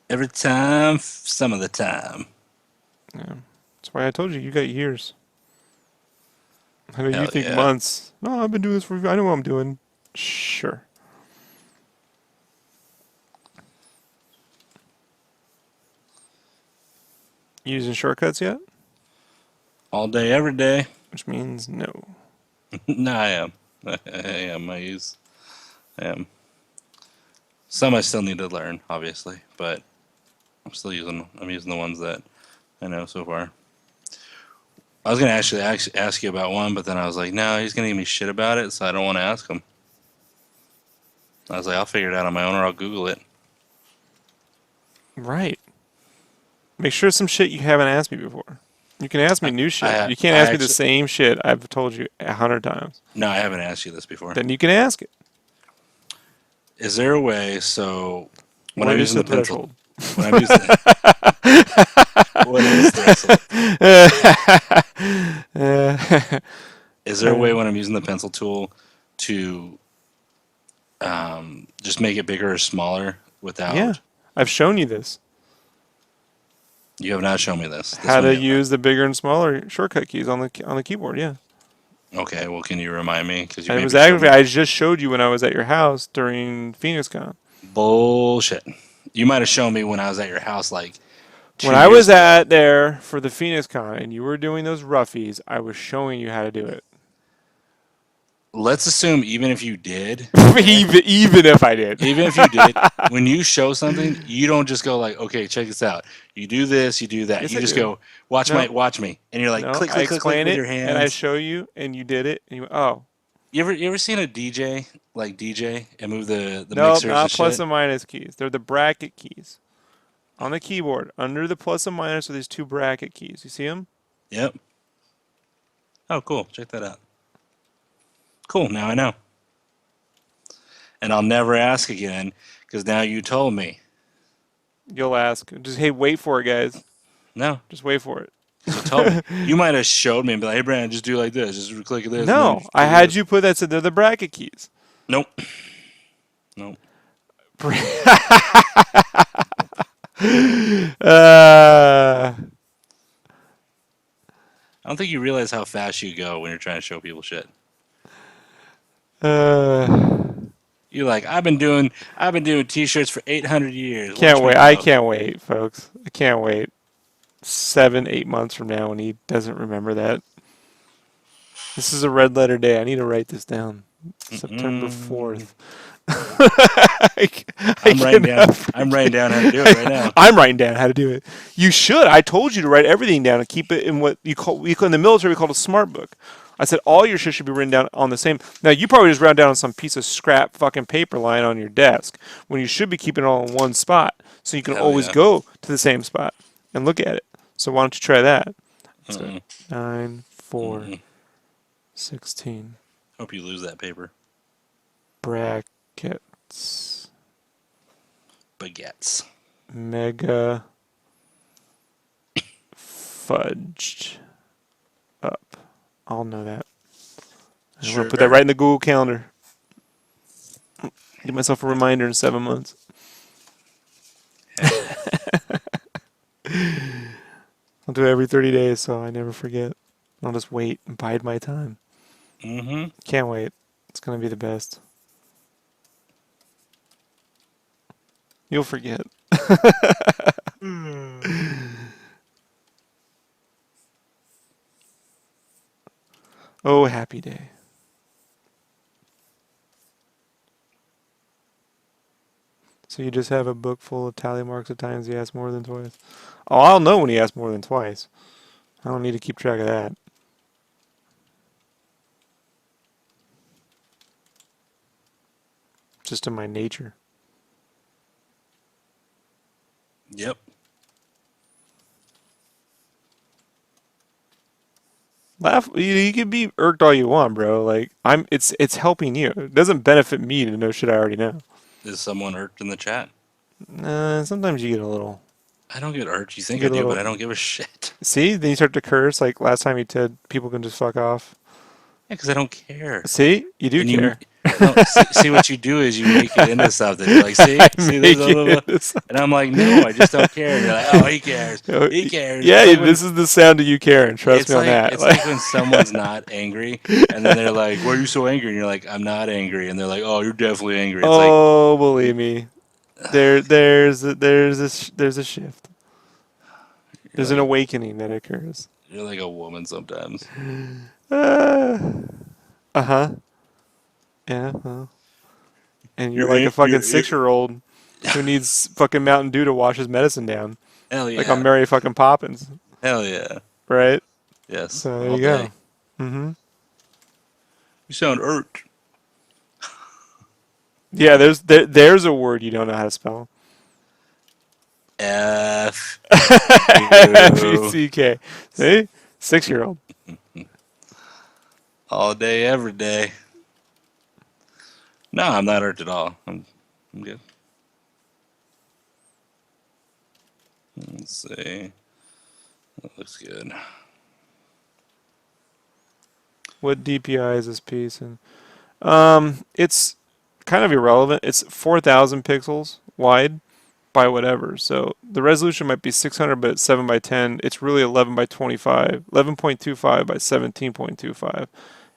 Every time, some of the time. Yeah. That's why I told you got years. I know you Hell think yeah. months. No, I've been doing this for. I know what I'm doing. Sure. You using shortcuts yet? All day, every day. Which means no. No, I am. I am. I am. Some I still need to learn, obviously, but I'm using the ones that I know so far. I was gonna actually ask you about one, but then I was like, no, he's gonna give me shit about it, so I don't want to ask him. I was like, I'll figure it out on my own, or I'll Google it. Right. Make sure some shit you haven't asked me before. You can ask me new shit. You can't I ask me the actually same shit I've told you 100 times. no, I haven't asked you this before. Then you can ask it. Is there a way so when What I'm is using the the pencil, threshold? when I'm using what is threshold? Is there a way when I'm using the pencil tool to just make it bigger or smaller Yeah, without? I've shown you this. You have not shown me this. This How one to you have not. use the bigger and smaller shortcut keys on the keyboard. Yeah, Okay, well, can you remind me? Because you and it was maybe showed actually me. I just showed you when I was at your house during PhoenixCon. Bullshit. You might have shown me when I was at your house like When 2 I years was ago. at there for the PhoenixCon and you were doing those roughies, I was showing you how to do it. Let's assume even if you did, okay? even if I did. Even if you did, when you show something, you don't just go like, okay, check this out. You do this, you do that. Yes, You I just do. go, watch No, watch me, and you're like, no. click, I click, click, click explain with it your and I hands. show you and you did it and you went, oh. You ever seen a DJ like DJ and move the Nope, mixers and not plus shit? and minus keys. They're the bracket keys. On the keyboard, under the plus and minus are these two bracket keys. You see them? Yep. Oh, cool. Check that out. Cool. Now I know, and I'll never ask again because now you told me. You'll ask. Just, hey, wait for it, guys. No, Just wait for it. because you told me. You might have showed me and be like, hey, Brandon, just do like this. Just click this and then No, just I click had this. you put that. So they're the bracket keys. Nope. Nope. uh, I don't think you realize how fast you go when you're trying to show people shit. uh, You're like, I've been doing t-shirts for 800 years. can't Watch me wait. I go. can't wait, folks. I can't wait. 7, 8 months from now when he doesn't remember that. This is a red letter day. I need to write this down. September Mm-mm. 4th. I, I cannot I'm writing forget. down how to do it right now. I'm writing down how to do it. You should. I told you to write everything down and keep it in what you call in the military we call it a smart book. I said all your shit should be written down on the same. Now you probably just wrote down on some piece of scrap fucking paper lying on your desk when you should be keeping it all in one spot so you can Hell always yeah. go to the same spot and look at it. So why don't you try that? So Mm-mm. 9, 4, Mm-mm. 16 Hope you lose that paper. brackets Baguettes. mega fudged up. I'll know that. I'm going to put that Sugar. right in the Google Calendar. Give myself a reminder in 7 months. Hell yeah. I'll do it every 30 days so I never forget. I'll just wait and bide my time. Mm-hmm. Can't wait. It's going to be the best. You'll forget. Oh, happy day. So you just have a book full of tally marks of times he asked more than twice. Oh, I'll know when he asked more than twice. I don't need to keep track of that. Just in my nature. Yep. Laugh. You can be irked all you want, bro. Like it's helping you. It doesn't benefit me to know shit I already know. Is someone irked in the chat? Sometimes you get a little. I don't get irked. You You think I get a do, but little. I don't give a shit. See, then you start to curse. Like last time you said, people can just fuck off. Yeah, because I don't care. See, you do And you care. no see what you do is you make it into something. You're like, I see, there's make a little, it into and I'm like, no, I just don't care. And you're like, oh, he cares. something. He cares. Yeah, this is the sound of you caring. Trust me on that. It's like when someone's not angry, and then they're like, "Why are you so angry?" And you're like, "I'm not angry," and they're like, "Oh, you're definitely angry." It's like, Oh, believe me, there's a shift. you're There's an like awakening that occurs. you're like a woman sometimes. Uh huh. Yeah. Well. And you're You're like a fucking you're 6-year-old who needs fucking Mountain Dew to wash his medicine down, hell like I'm yeah, Mary fucking Poppins, hell yeah, right? yes, So there all you day. go. Mm-hmm. You sound irked. Yeah, there's a word you don't know how to spell. F you Fuck. See, 6-year-old. all day, every day. No, I'm not irked at all. I'm good. Let's see. That looks good. What DPI is this piece? And it's kind of irrelevant. It's 4,000 pixels wide by whatever. So the resolution might be 600, but it's 7 by 10. It's really 11 by 25, 11.25 by 17.25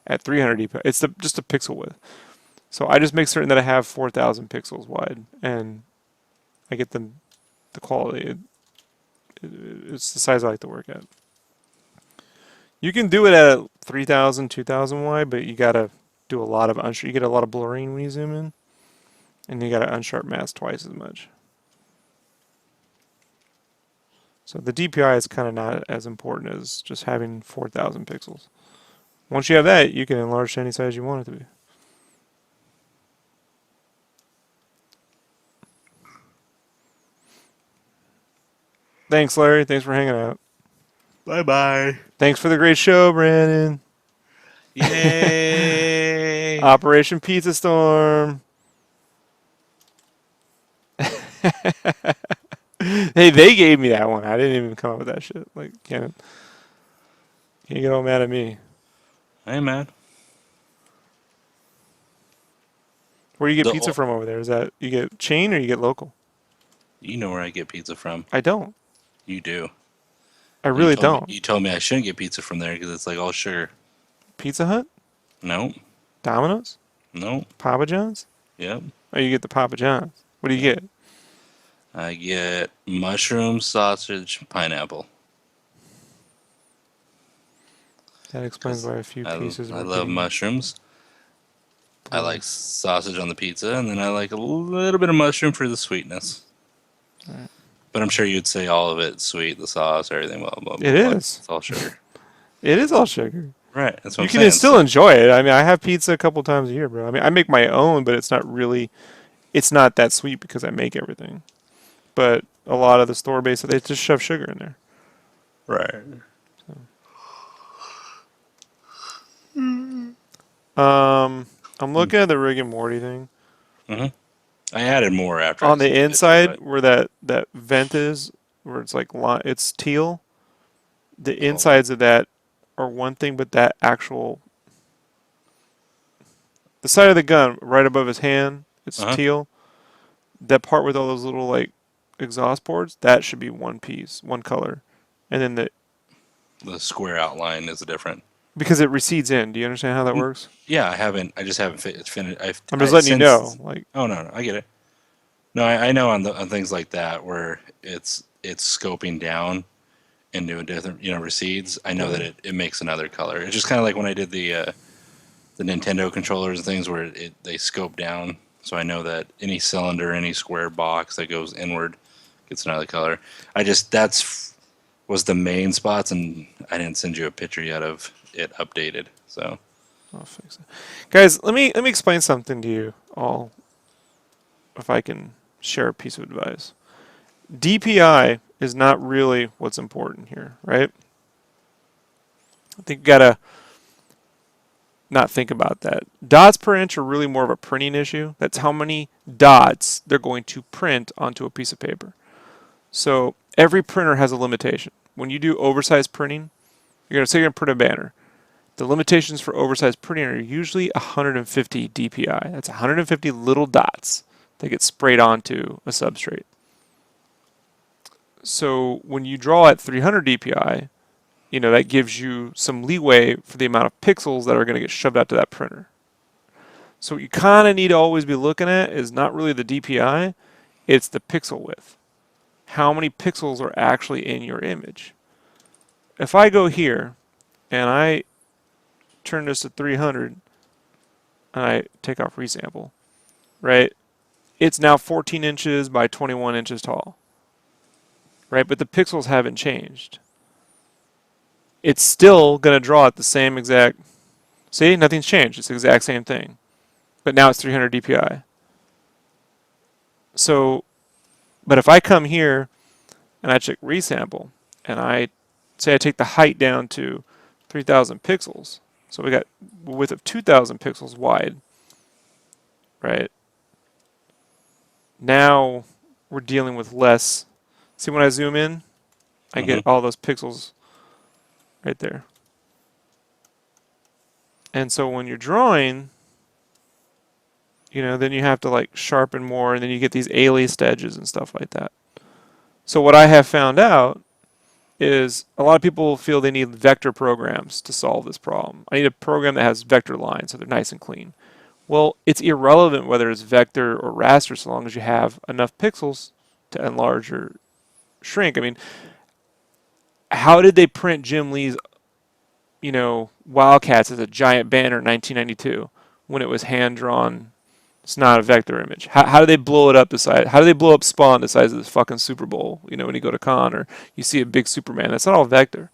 at 300 dpi. It's just a pixel width. So I just make certain that I have 4,000 pixels wide, and I get the quality. It's the size I like to work at. You can do it at 3,000, 2,000 wide, but you gotta do a lot of unsharp. You get a lot of blurring when you zoom in, and you gotta unsharp mask twice as much. So the DPI is kind of not as important as just having 4,000 pixels. Once you have that, you can enlarge to any size you want it to be. Thanks, Larry. Thanks for hanging out. Bye bye. Thanks for the great show, Brandon. Yay! Operation Pizza Storm. Hey, they gave me that one. I didn't even come up with that shit. Like, can't get all mad at me. Hey man, Where do you get the pizza from over there? Is that you get chain or you get local? you know where I get pizza from. I don't. You do. I Well, really don't. you told me I shouldn't get pizza from there because it's like all sugar. Pizza Hut, No, Domino's, no. Papa John's. Yep. Oh, you get the Papa John's. What do you Yep. get? I get mushroom, sausage, pineapple. That explains Cause why a few pieces I were love getting mushrooms. I like sausage on the pizza, and then I like a little bit of mushroom for the sweetness. Right. But I'm sure you'd say all of it sweet, the sauce, everything, blah, blah, blah, It blah. is. It's all sugar. It is all sugar. Right, that's what You I'm can saying. still So, enjoy it. I mean, I have pizza a couple times a year, bro. I mean, I make my own, but it's not really, it's not that sweet because I make everything. But a lot of the store base, they just shove sugar in there. right. I'm looking at the Rick and Morty thing. hmm I added more after I On the did too, inside, but where that vent is, where it's like it's teal. The oh, insides of that are one thing, but that actual the side of the gun right above his hand, it's uh-huh. teal. That part with all those little like exhaust ports, that should be one piece, one color, and then the The square outline is different. because it recedes in. Do you understand how that Mm, works? Yeah, I haven't. I just haven't finished. I'm just I letting you know. since. Like, Oh no, no, I get it. No, I know on things like that where it's scoping down into a different, recedes. I know that okay, it makes another color. It's just kind of like when I did the Nintendo controllers and things where they scope down. So I know that any cylinder, any square box that goes inward gets another color. I just that's was the main spots, and I didn't send you a picture yet of it updated. So I'll fix it. Guys, let me explain something to you all. If I can share a piece of advice, DPI is not really what's important here, right? I think you gotta not think about that. Dots per inch are really more of a printing issue. That's how many dots they're going to print onto a piece of paper. So every printer has a limitation. When you do oversized printing, you're going to say you're going to print a banner. The limitations for oversized printing are usually 150 DPI. That's 150 little dots that get sprayed onto a substrate. So when you draw at 300 DPI, that gives you some leeway for the amount of pixels that are going to get shoved out to that printer. So what you kind of need to always be looking at is not really the DPI, it's the pixel width. How many pixels are actually in your image? If I go here and I turn this to 300 and I take off resample, right? It's now 14 inches by 21 inches tall, right? But the pixels haven't changed. It's still going to draw at the same exact, see, nothing's changed. It's the exact same thing. But now it's 300 DPI. So, but if I come here and I check resample and I say I take the height down to 3000 pixels, so we got a width of 2000 pixels wide, right? Now we're dealing with less. See, when I zoom in, I hmm get all those pixels right there. And so when you're drawing, then you have to like sharpen more, and then you get these aliased edges and stuff like that. So what I have found out is a lot of people feel they need vector programs to solve this problem. I need a program that has vector lines so they're nice and clean. Well, it's irrelevant whether it's vector or raster so long as you have enough pixels to enlarge or shrink. I mean, how did they print Jim Lee's, Wildcats as a giant banner in 1992 when it was hand drawn? It's not a vector image. How do they blow it up the size? How do they blow up Spawn the size of this fucking Super Bowl? When you go to con or you see a big Superman, that's not all vector.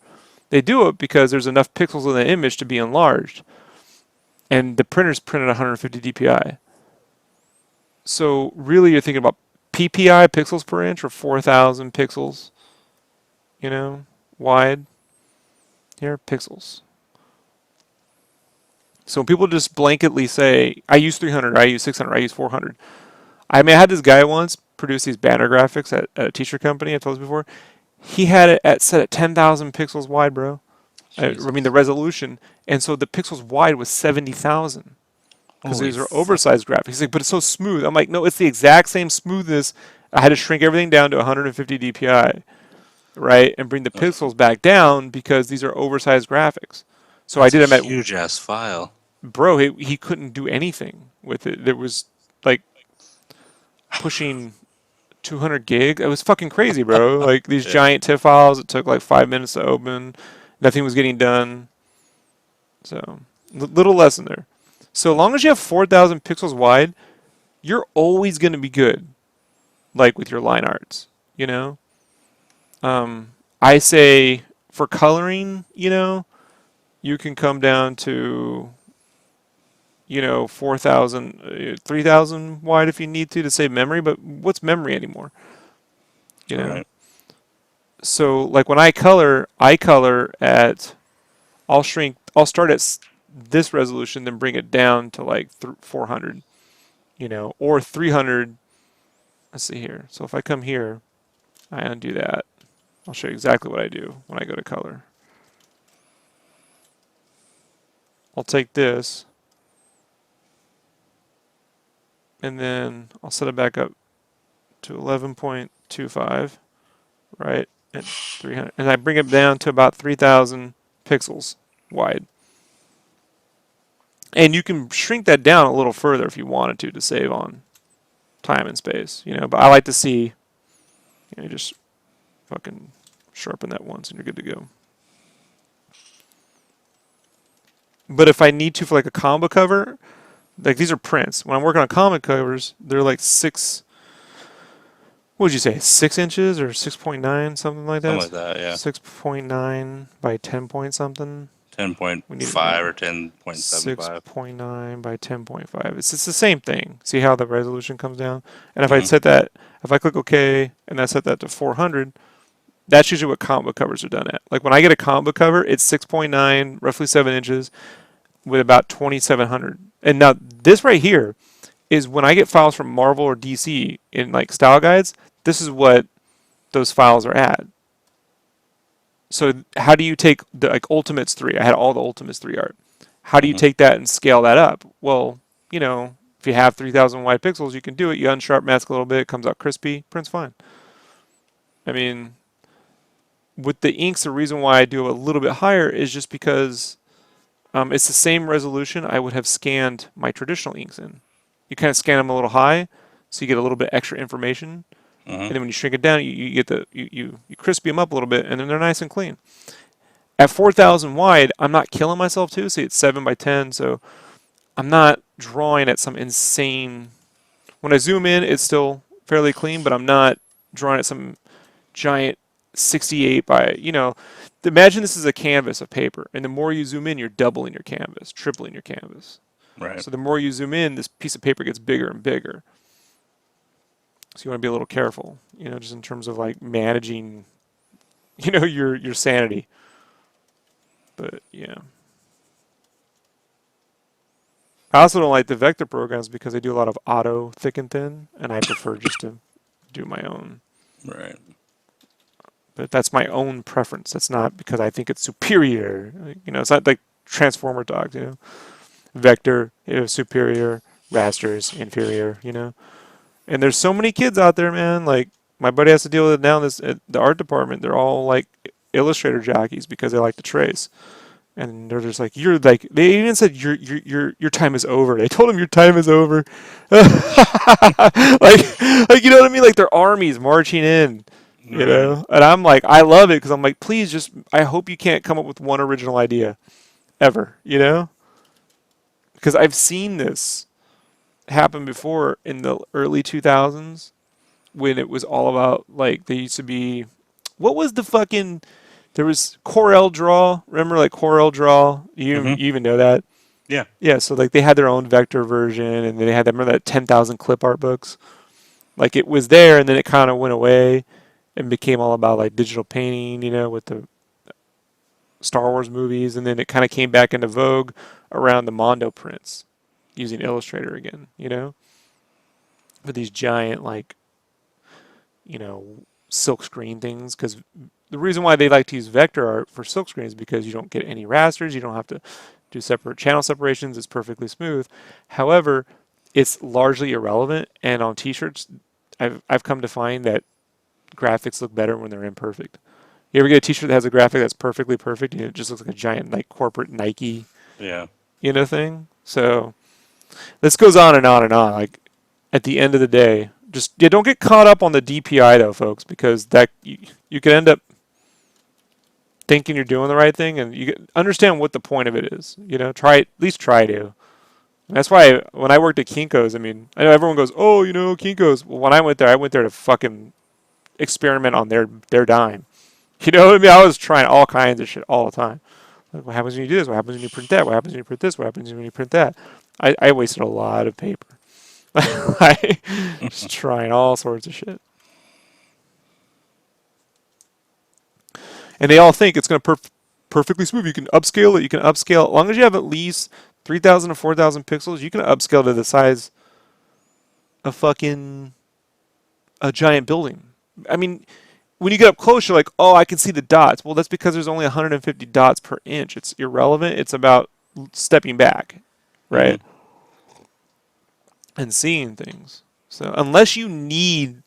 They do it because there's enough pixels in the image to be enlarged, and the printer's printed 150 DPI. So really, you're thinking about PPI, pixels per inch, or 4,000 pixels, wide. Here, pixels. So when people just blanketly say, I use 300, I use 600, I use 400. I mean, I had this guy once produce these banner graphics at a t-shirt company. I told you before. He had it set at 10,000 pixels wide, bro. I mean, the Jesus, resolution. And so the pixels wide was 70,000 because holy these are fuck! oversized graphics. He's like, but it's so smooth. I'm like, no, it's the exact same smoothness. I had to shrink everything down to 150 DPI, right? And bring the pixels back down because these are oversized graphics. So I That's a did them at, huge ass file. bro, he couldn't do anything with it. There was like pushing 200 gig. It was fucking crazy, bro. Like these Yeah. giant TIFF files, it took like 5 minutes to open. Nothing was getting done. So, little lesson there. So long as you have 4,000 pixels wide, you're always going to be good, like with your line arts, you know? I say for coloring, you can come down to, 4,000, 3,000 wide if you need to save memory, but what's memory anymore, you know? Right. So like when I color at, I'll start at this resolution, then bring it down to like 400, or 300. Let's see here. So if I come here, I undo that. I'll show you exactly what I do when I go to color. I'll take this, and then I'll set it back up to 11.25, right? At 300, and I bring it down to about 3,000 pixels wide. And you can shrink that down a little further if you wanted to save on time and space, But I like to see, just fucking sharpen that once and you're good to go. But if I need to for like a combo cover, like these are prints. When I'm working on comic covers, they're like what would you say, 6 inches or 6.9, something like Something that? like that, yeah. 6.9 by 10 point something. We need it 10.5 now. or 10.75. 6.9 by 10.5. It's the same thing. See how the resolution comes down? And Mm-hmm. if I click OK and I set that to 400, that's usually what comic book covers are done at. Like when I get a comic book cover, it's 6.9, roughly 7 inches, with about 2,700. And now this right here is when I get files from Marvel or DC in like style guides, this is what those files are at. So how do you take the like Ultimates 3? I had all the Ultimates 3 art. How do you Mm-hmm. take that and scale that up? Well, if you have 3,000 wide pixels, you can do it. You unsharp mask a little bit, it comes out crispy, prints fine. I mean, with the inks, the reason why I do a little bit higher is just because it's the same resolution I would have scanned my traditional inks in. You kind of scan them a little high, so you get a little bit extra information, Mm-hmm. and then when you shrink it down, you get you crispy them up a little bit, and then they're nice and clean. At 4,000 wide, I'm not killing myself too. See, it's 7 by 10, so I'm not drawing at some insane. When I zoom in, it's still fairly clean, but I'm not drawing at some giant 68 by. Imagine this is a canvas of paper, and the more you zoom in, you're doubling your canvas, tripling your canvas. Right. So the more you zoom in, this piece of paper gets bigger and bigger. So you want to be a little careful, just in terms of like managing, your sanity. But yeah. I also don't like the vector programs because they do a lot of auto thick and thin, and I prefer just to do my own. Right. But that's my own preference. That's not because I think it's superior. It's not like Transformer dogs. Vector, superior, rasters, inferior. And there's so many kids out there, man. Like my buddy has to deal with it now in the art department. They're all like Illustrator jockeys because they like to trace. And they're just like, you're like, they even said your time is over. They told him your time is over. like you know what I mean? Like they're armies marching in, Right. And I'm like, I love it because I'm like, please just, I hope you can't come up with one original idea ever, because I've seen this happen before in the early 2000s when it was all about like they used to be, what was the fucking, there was Corel Draw. Remember, like Corel Draw? You Mm-hmm. even know that? Yeah. Yeah. So like they had their own vector version, and they had that. Remember that 10,000 clip art books? Like it was there, and then it kind of went away, and became all about like digital painting. With the Star Wars movies, and then it kind of came back into vogue around the Mondo prints, using Illustrator again. With these giant like you know, silk screen things because the reason why they like to use vector art for silk screen is because you don't get any rasters, you don't have to do separate channel separations, it's perfectly smooth. However, it's largely irrelevant, and on t-shirts, I've come to find that graphics look better when they're imperfect. You ever get a t-shirt that has a graphic that's perfectly perfect and it just looks like a giant like corporate Nike, Yeah. thing? So this goes on and on and on. Like at the end of the day, just don't get caught up on the DPI though, folks, because that you could end up thinking you're doing the right thing, and you understand what the point of it is. Try at least try to. And that's why when I worked at Kinko's, I mean, I know everyone goes, "Oh, you know, Kinko's." Well, when I went there to fucking experiment on their dime. You know what I mean? I was trying all kinds of shit all the time. Like, what happens when you do this? What happens when you print that? What happens when you print this? What happens when you print that? I wasted a lot of paper. I just trying all sorts of shit. And they all think it's going to perfectly smooth. You can upscale it. You can upscale. As long as you have at least 3,000 to 4,000 pixels, you can upscale to the size of fucking a giant building. I mean, when you get up close, you're like, oh, I can see the dots. Well, that's because there's only 150 dots per inch. It's irrelevant. It's about stepping back, Hmm. right? And seeing things. So unless you need,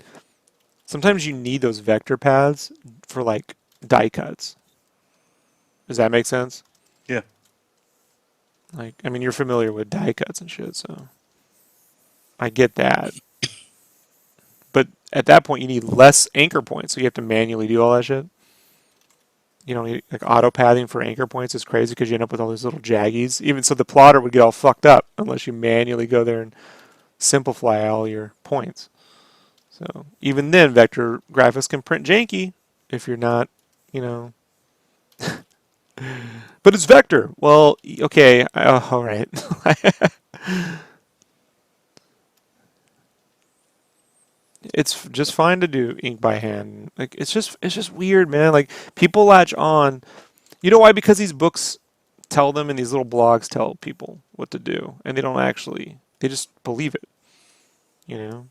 sometimes you need those vector paths for like die cuts. Does that make sense? Yeah. Like, I mean, you're familiar with die cuts and shit, so I get that. But at that point, you need less anchor points, so you have to manually do all that shit. You know, like auto pathing for anchor points is crazy because you end up with all these little jaggies. Even so, the plotter would get all fucked up unless you manually go there and simplify all your points. So even then, vector graphics can print janky if you're not, you know. But it's vector. Well, okay, all right. It's just fine to do ink by hand. Like it's just weird, man. Like people latch on. You know why? Because these books tell them and these little blogs tell people what to do, and they don't actually. They just believe it. You know.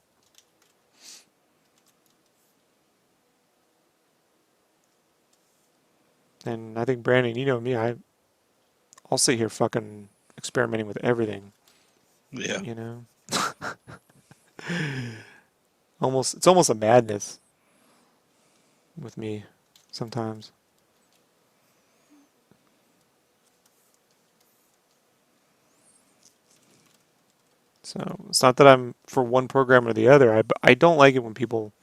And I think Brandon, you know me. I'll sit here fucking experimenting with everything. Yeah. You know. Almost it's almost a madness with me sometimes. So it's not that I'm for one program or the other. I don't like it when people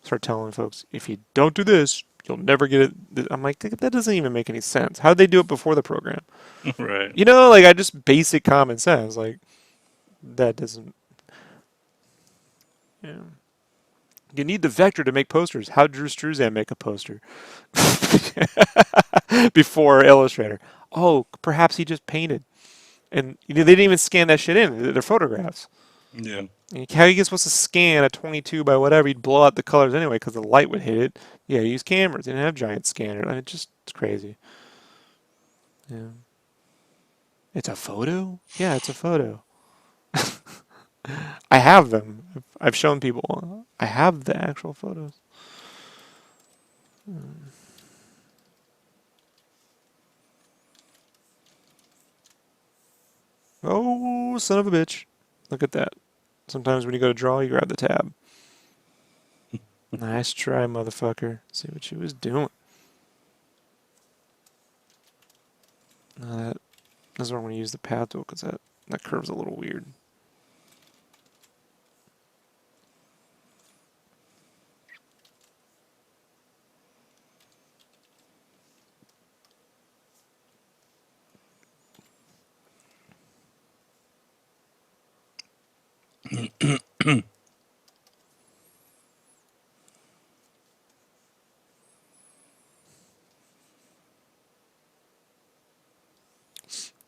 start telling folks, if you don't do this, you'll never get it. I'm like, that doesn't even make any sense. How did they do it before the program? Right. You know, like I just basic common sense. Like that doesn't. You know. You need the vector to make posters. How did Drew Struzan make a poster before Illustrator? Oh, perhaps he just painted. And you know, they didn't even scan that shit in. They're photographs. Yeah. And how are you supposed to scan a 22 by whatever? You'd blow out the colors anyway because the light would hit it. Yeah, use cameras. They didn't have giant scanners. I mean, it's crazy. Yeah. It's a photo? Yeah, it's a photo. I have them. I've shown people. I have the actual photos. Oh, son of a bitch. Look at that. Sometimes when you go to draw, you grab the tab. Nice try, motherfucker. See what she was doing. That that's where I'm going to use the path tool because that curve's a little weird.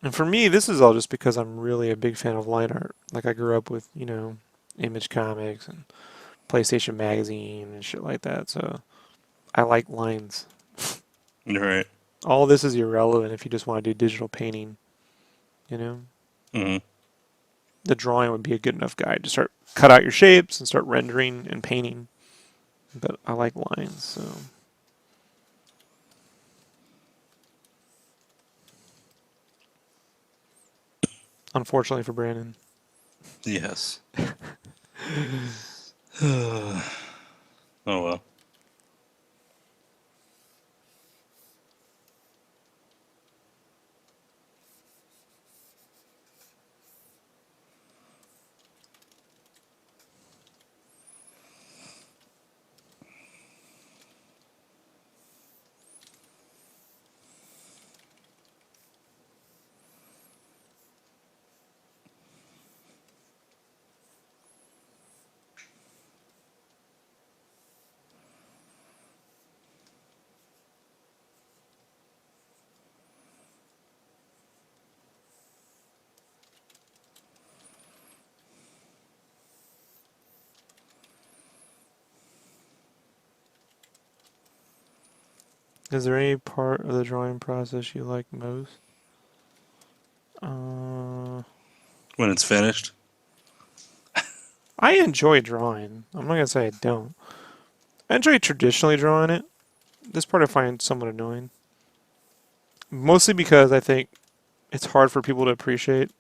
And for me, this is all just because I'm really a big fan of line art. Like I grew up with, you know, Image Comics and PlayStation Magazine and shit like that. So I like lines. Right. All this is irrelevant if you just want to do digital painting, you know? Hmm. The drawing would be a good enough guide to start cut out your shapes and start rendering and painting. But I like lines, so unfortunately for Brandon. Yes. Oh well. Is there any part of the drawing process you like most? When it's finished. I enjoy drawing. I'm not gonna say I don't. I enjoy traditionally drawing it. This part I find somewhat annoying. Mostly because I think it's hard for people to appreciate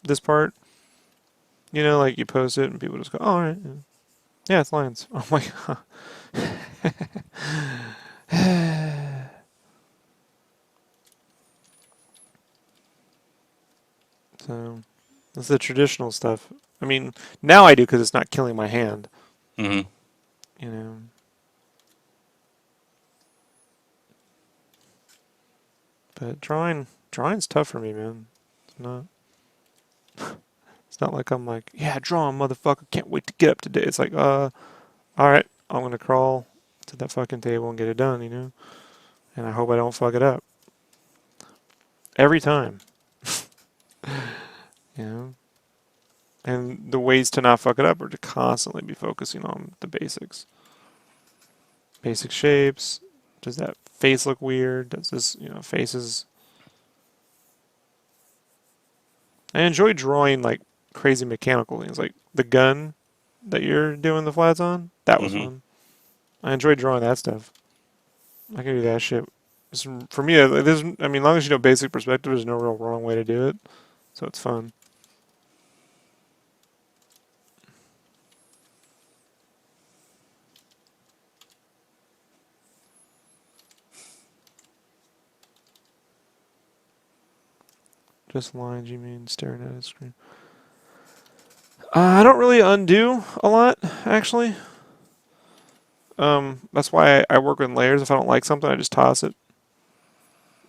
this part. You know, like you post it and people just go, "Oh, all right, yeah, it's lines." Oh my god. So that's the traditional stuff. I mean, now I do because it's not killing my hand. Hmm. You know, but drawing's tough for me, man. It's not. It's not like I'm like, yeah, drawing, motherfucker. Can't wait to get up today. It's like, all right, I'm gonna crawl to that fucking table and get it done. You know, and I hope I don't fuck it up every time. You know, and the ways to not fuck it up are to constantly be focusing on the basics, basic shapes. Does that face look weird? Does this, faces? I enjoy drawing like crazy mechanical things, like the gun that you're doing the flats on. That was Hmm. fun. I enjoy drawing that stuff. I can do that shit. For me, I mean, as long as you know basic perspective, there's no real wrong way to do it. So it's fun. Just lines, you mean, staring at a screen. I don't really undo a lot, actually. That's why I work in layers. If I don't like something, I just toss it,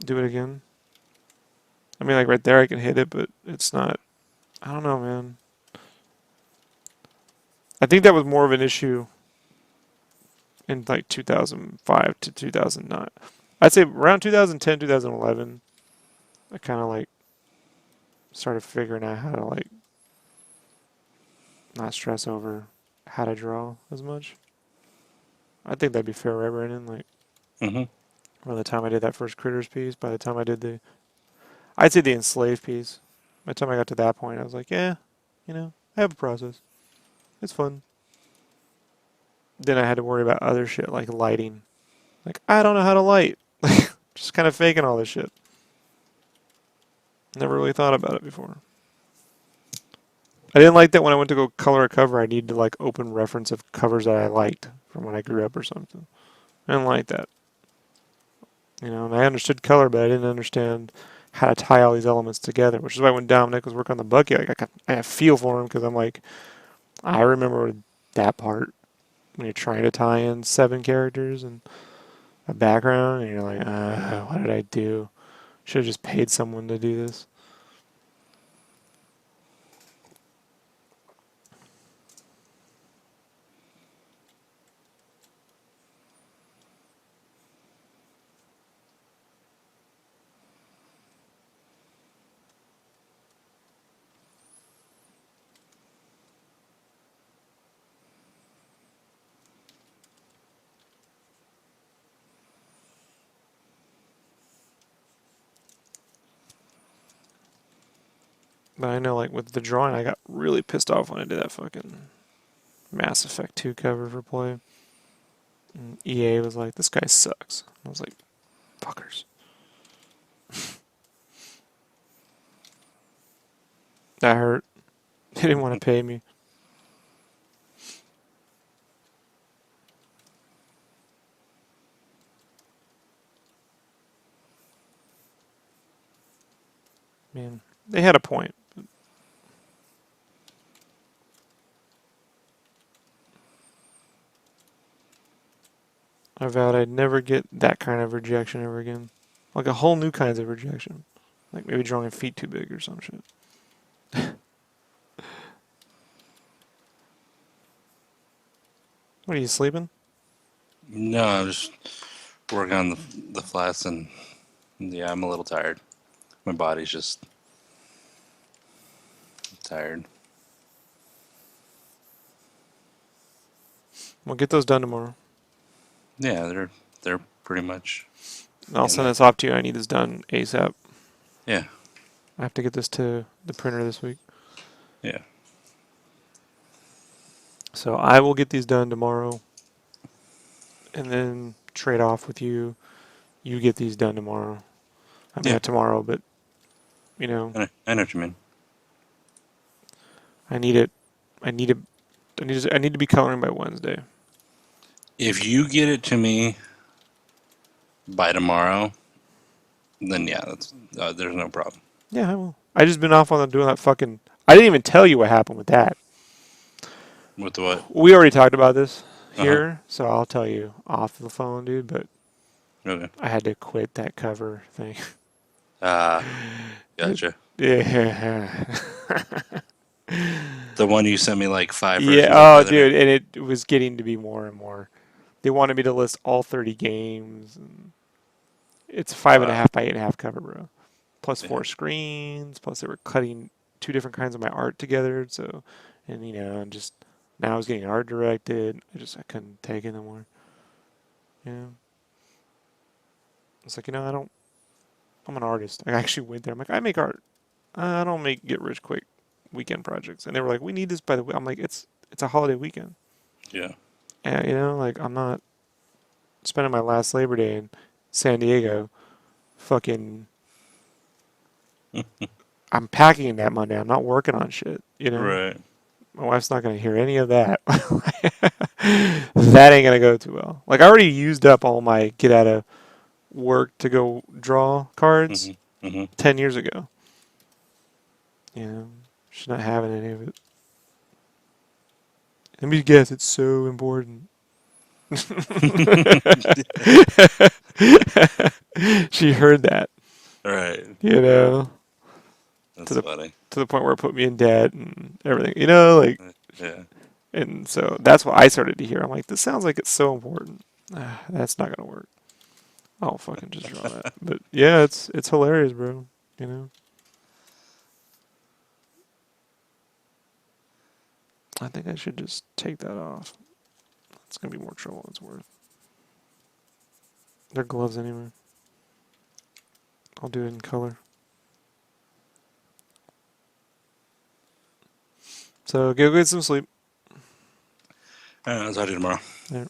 do it again. I mean, like right there, I can hit it, but it's not. I don't know, man. I think that was more of an issue in like 2005 to 2009. I'd say around 2010, 2011, I kind of like started figuring out how to like not stress over how to draw as much. I think that'd be fair, right, Brandon? Like, Hmm. by the time I did that first Critters piece, by the time I did I'd say the Enslaved piece, by the time I got to that point, I was like, yeah, I have a process. It's fun. Then I had to worry about other shit like lighting. Like, I don't know how to light. Just kind of faking all this shit. Never really thought about it before. I didn't like that when I went to go color a cover, I needed to like open reference of covers that I liked from when I grew up or something. I didn't like that. And I understood color, but I didn't understand how to tie all these elements together, which is why when Dominic was working on the Bucky, like I have feel for him because I'm like, I remember that part when you're trying to tie in 7 characters and a background, and you're like, what did I do? Should have just paid someone to do this. But I know, like, with the drawing, I got really pissed off when I did that fucking Mass Effect 2 cover for play. And EA was like, this guy sucks. I was like, fuckers. That hurt. They didn't want to pay me. Man, they had a point. I vowed I'd never get that kind of rejection ever again. Like a whole new kinds of rejection. Like maybe drawing feet too big or some shit. What are you sleeping? No, I'm just working on the flats, and yeah, I'm a little tired. My body's just tired. We'll get those done tomorrow. Yeah, they're pretty much. I'll getting send that. this off to you. I need this done ASAP. Yeah, I have to get this to the printer this week. yeah. So I will get these done tomorrow, and then trade off with you. You get these done tomorrow. I mean, Yeah. not tomorrow, but you know, I know what you mean. I need it. I need it. I need to be coloring by Wednesday. If you get it to me by tomorrow, then yeah, that's there's no problem. Yeah, I will. I just been off on doing that fucking. I didn't even tell you what happened with that. With the what? We already talked about this Uh huh. here, so I'll tell you off the phone, dude. But Okay. I had to quit that cover thing. Ah, It, gotcha. yeah. The one you sent me like five Yeah. versions of the Oh, other day. dude, and it was getting to be more and more. They wanted me to list all 30 games. And it's 5.5 by 8.5 cover, bro. Plus Yeah. 4 screens. Plus they were cutting 2 different kinds of my art together. So, and and just now I was getting art directed. I couldn't take it anymore. Yeah. It's like I don't. I'm an artist. I actually went there. I'm like, I make art. I don't make get rich quick weekend projects. And they were like, we need this by the way. I'm like, it's a holiday weekend. Yeah. And like I'm not spending my last Labor Day in San Diego. Fucking, I'm packing that Monday. I'm not working on shit. Right. My wife's not gonna hear any of that. That ain't gonna go too well. Like I already used up all my get out of work to go draw cards Mhm. Mhm. 10 years ago. She's not having any of it. Let me guess, it's so important. She heard that, Right. you know, to That's the funny. to the point where it put me in debt and everything, like, Yeah. and so that's what I started to hear. I'm like, this sounds like it's so important. That's not gonna work. I'll fucking just draw that. But yeah, it's hilarious, bro. You know, I think I should just take that off. It's gonna be more trouble than it's worth. They're gloves anyway. I'll do it in color. So go get some sleep. I'll talk to you tomorrow. Yeah.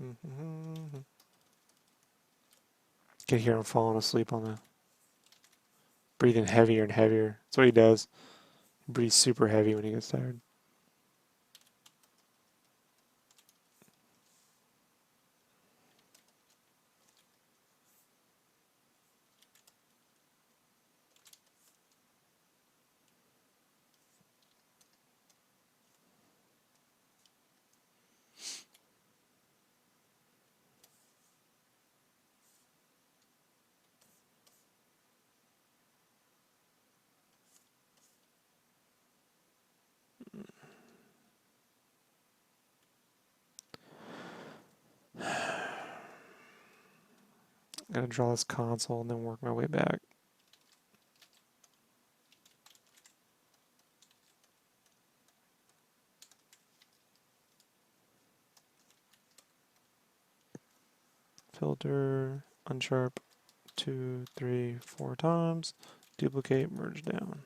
Mm-hmm. Can hear him falling asleep on the breathing heavier and heavier. That's what he does. He breathes super heavy when he gets tired. I'm gonna draw this console and then work my way back. Filter, unsharp, 2, 3, 4 times. Duplicate, merge down.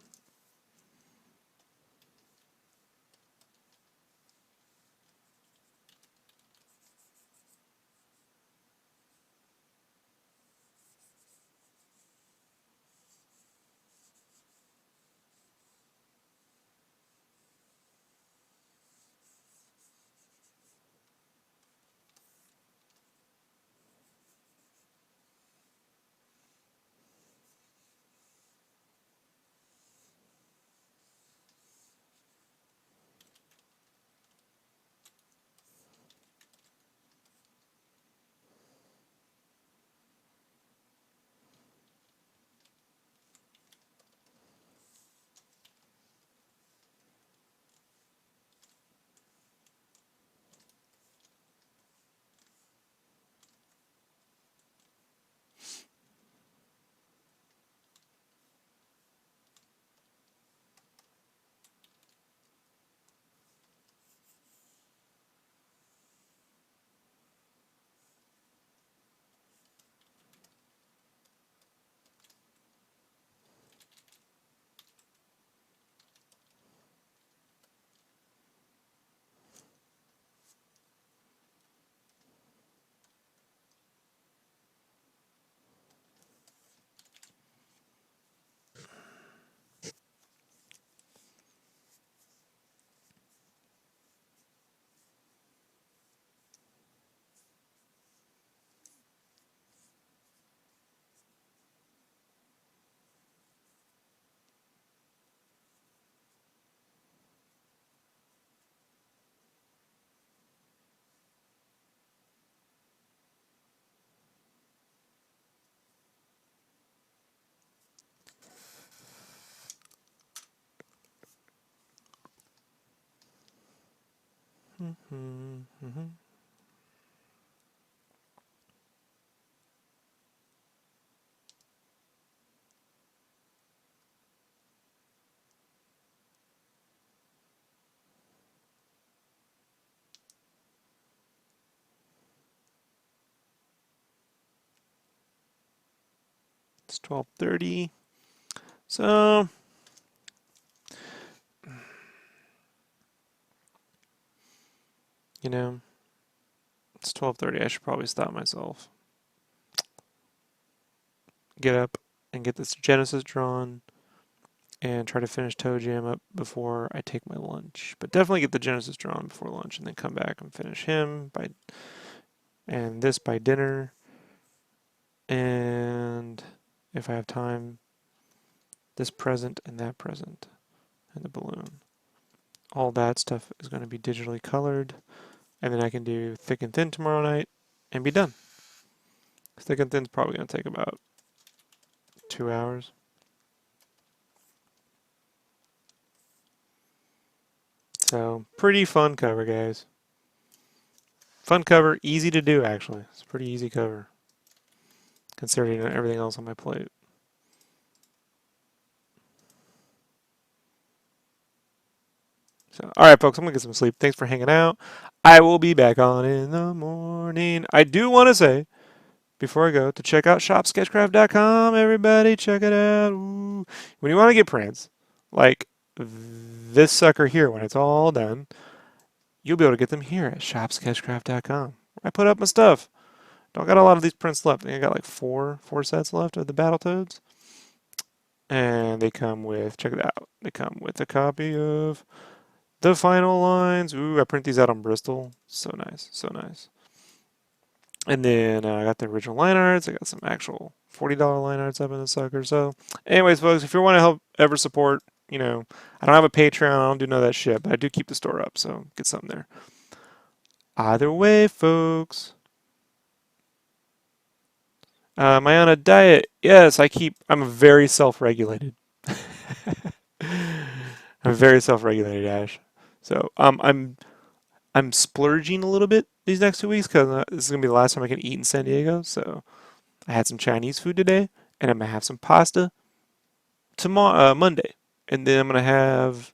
It's 12:30. So, you know, it's 12:30. I should probably stop myself. Get up and get this Genesis drawn and try to finish ToeJam up before I take my lunch. But definitely get the Genesis drawn before lunch and then come back and finish him and this by dinner. And if I have time, this present and that present and the balloon. All that stuff is going to be digitally colored. And then I can do thick and thin tomorrow night and be done. Thick and thin's probably going to take about 2 hours. So, pretty fun cover, guys. Fun cover, easy to do, actually. It's a pretty easy cover, considering everything else on my plate. So, all right, folks, I'm going to get some sleep. Thanks for hanging out. I will be back on in the morning. I do want to say, before I go, to check out shopsketchcraft.com. Everybody, check it out. Ooh. When you want to get prints, like this sucker here, when it's all done, you'll be able to get them here at shopsketchcraft.com. I put up my stuff. Don't got a lot of these prints left. I think I got like four sets left of the Battletoads. And they come with, check it out, they come with a copy of the final lines. Ooh, I print these out on Bristol. So nice, so nice. And then I got the original line arts. I got some actual $40 line arts up in the sucker. So, anyways, folks, if you want to help ever support, I don't have a Patreon. I don't do none of that shit, but I do keep the store up. So get something there. Either way, folks. Am I on a diet? Yes, I'm very self-regulated. I'm very self-regulated, Ash. So I'm splurging a little bit these next 2 weeks because this is gonna be the last time I can eat in San Diego. So I had some Chinese food today, and I'm gonna have some pasta tomorrow, Monday, and then I'm gonna have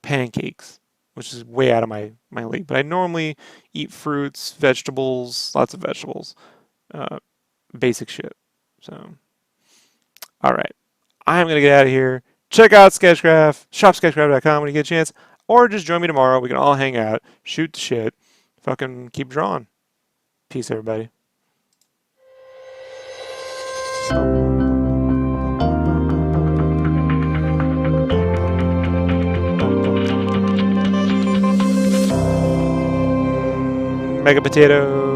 pancakes, which is way out of my league. But I normally eat fruits, vegetables, lots of vegetables, basic shit. So, all right, I'm gonna get out of here. Check out Sketchcraft, shopsketchcraft.com when you get a chance, or just join me tomorrow. We can all hang out, shoot the shit, fucking keep drawing. Peace, everybody. Mega Potato.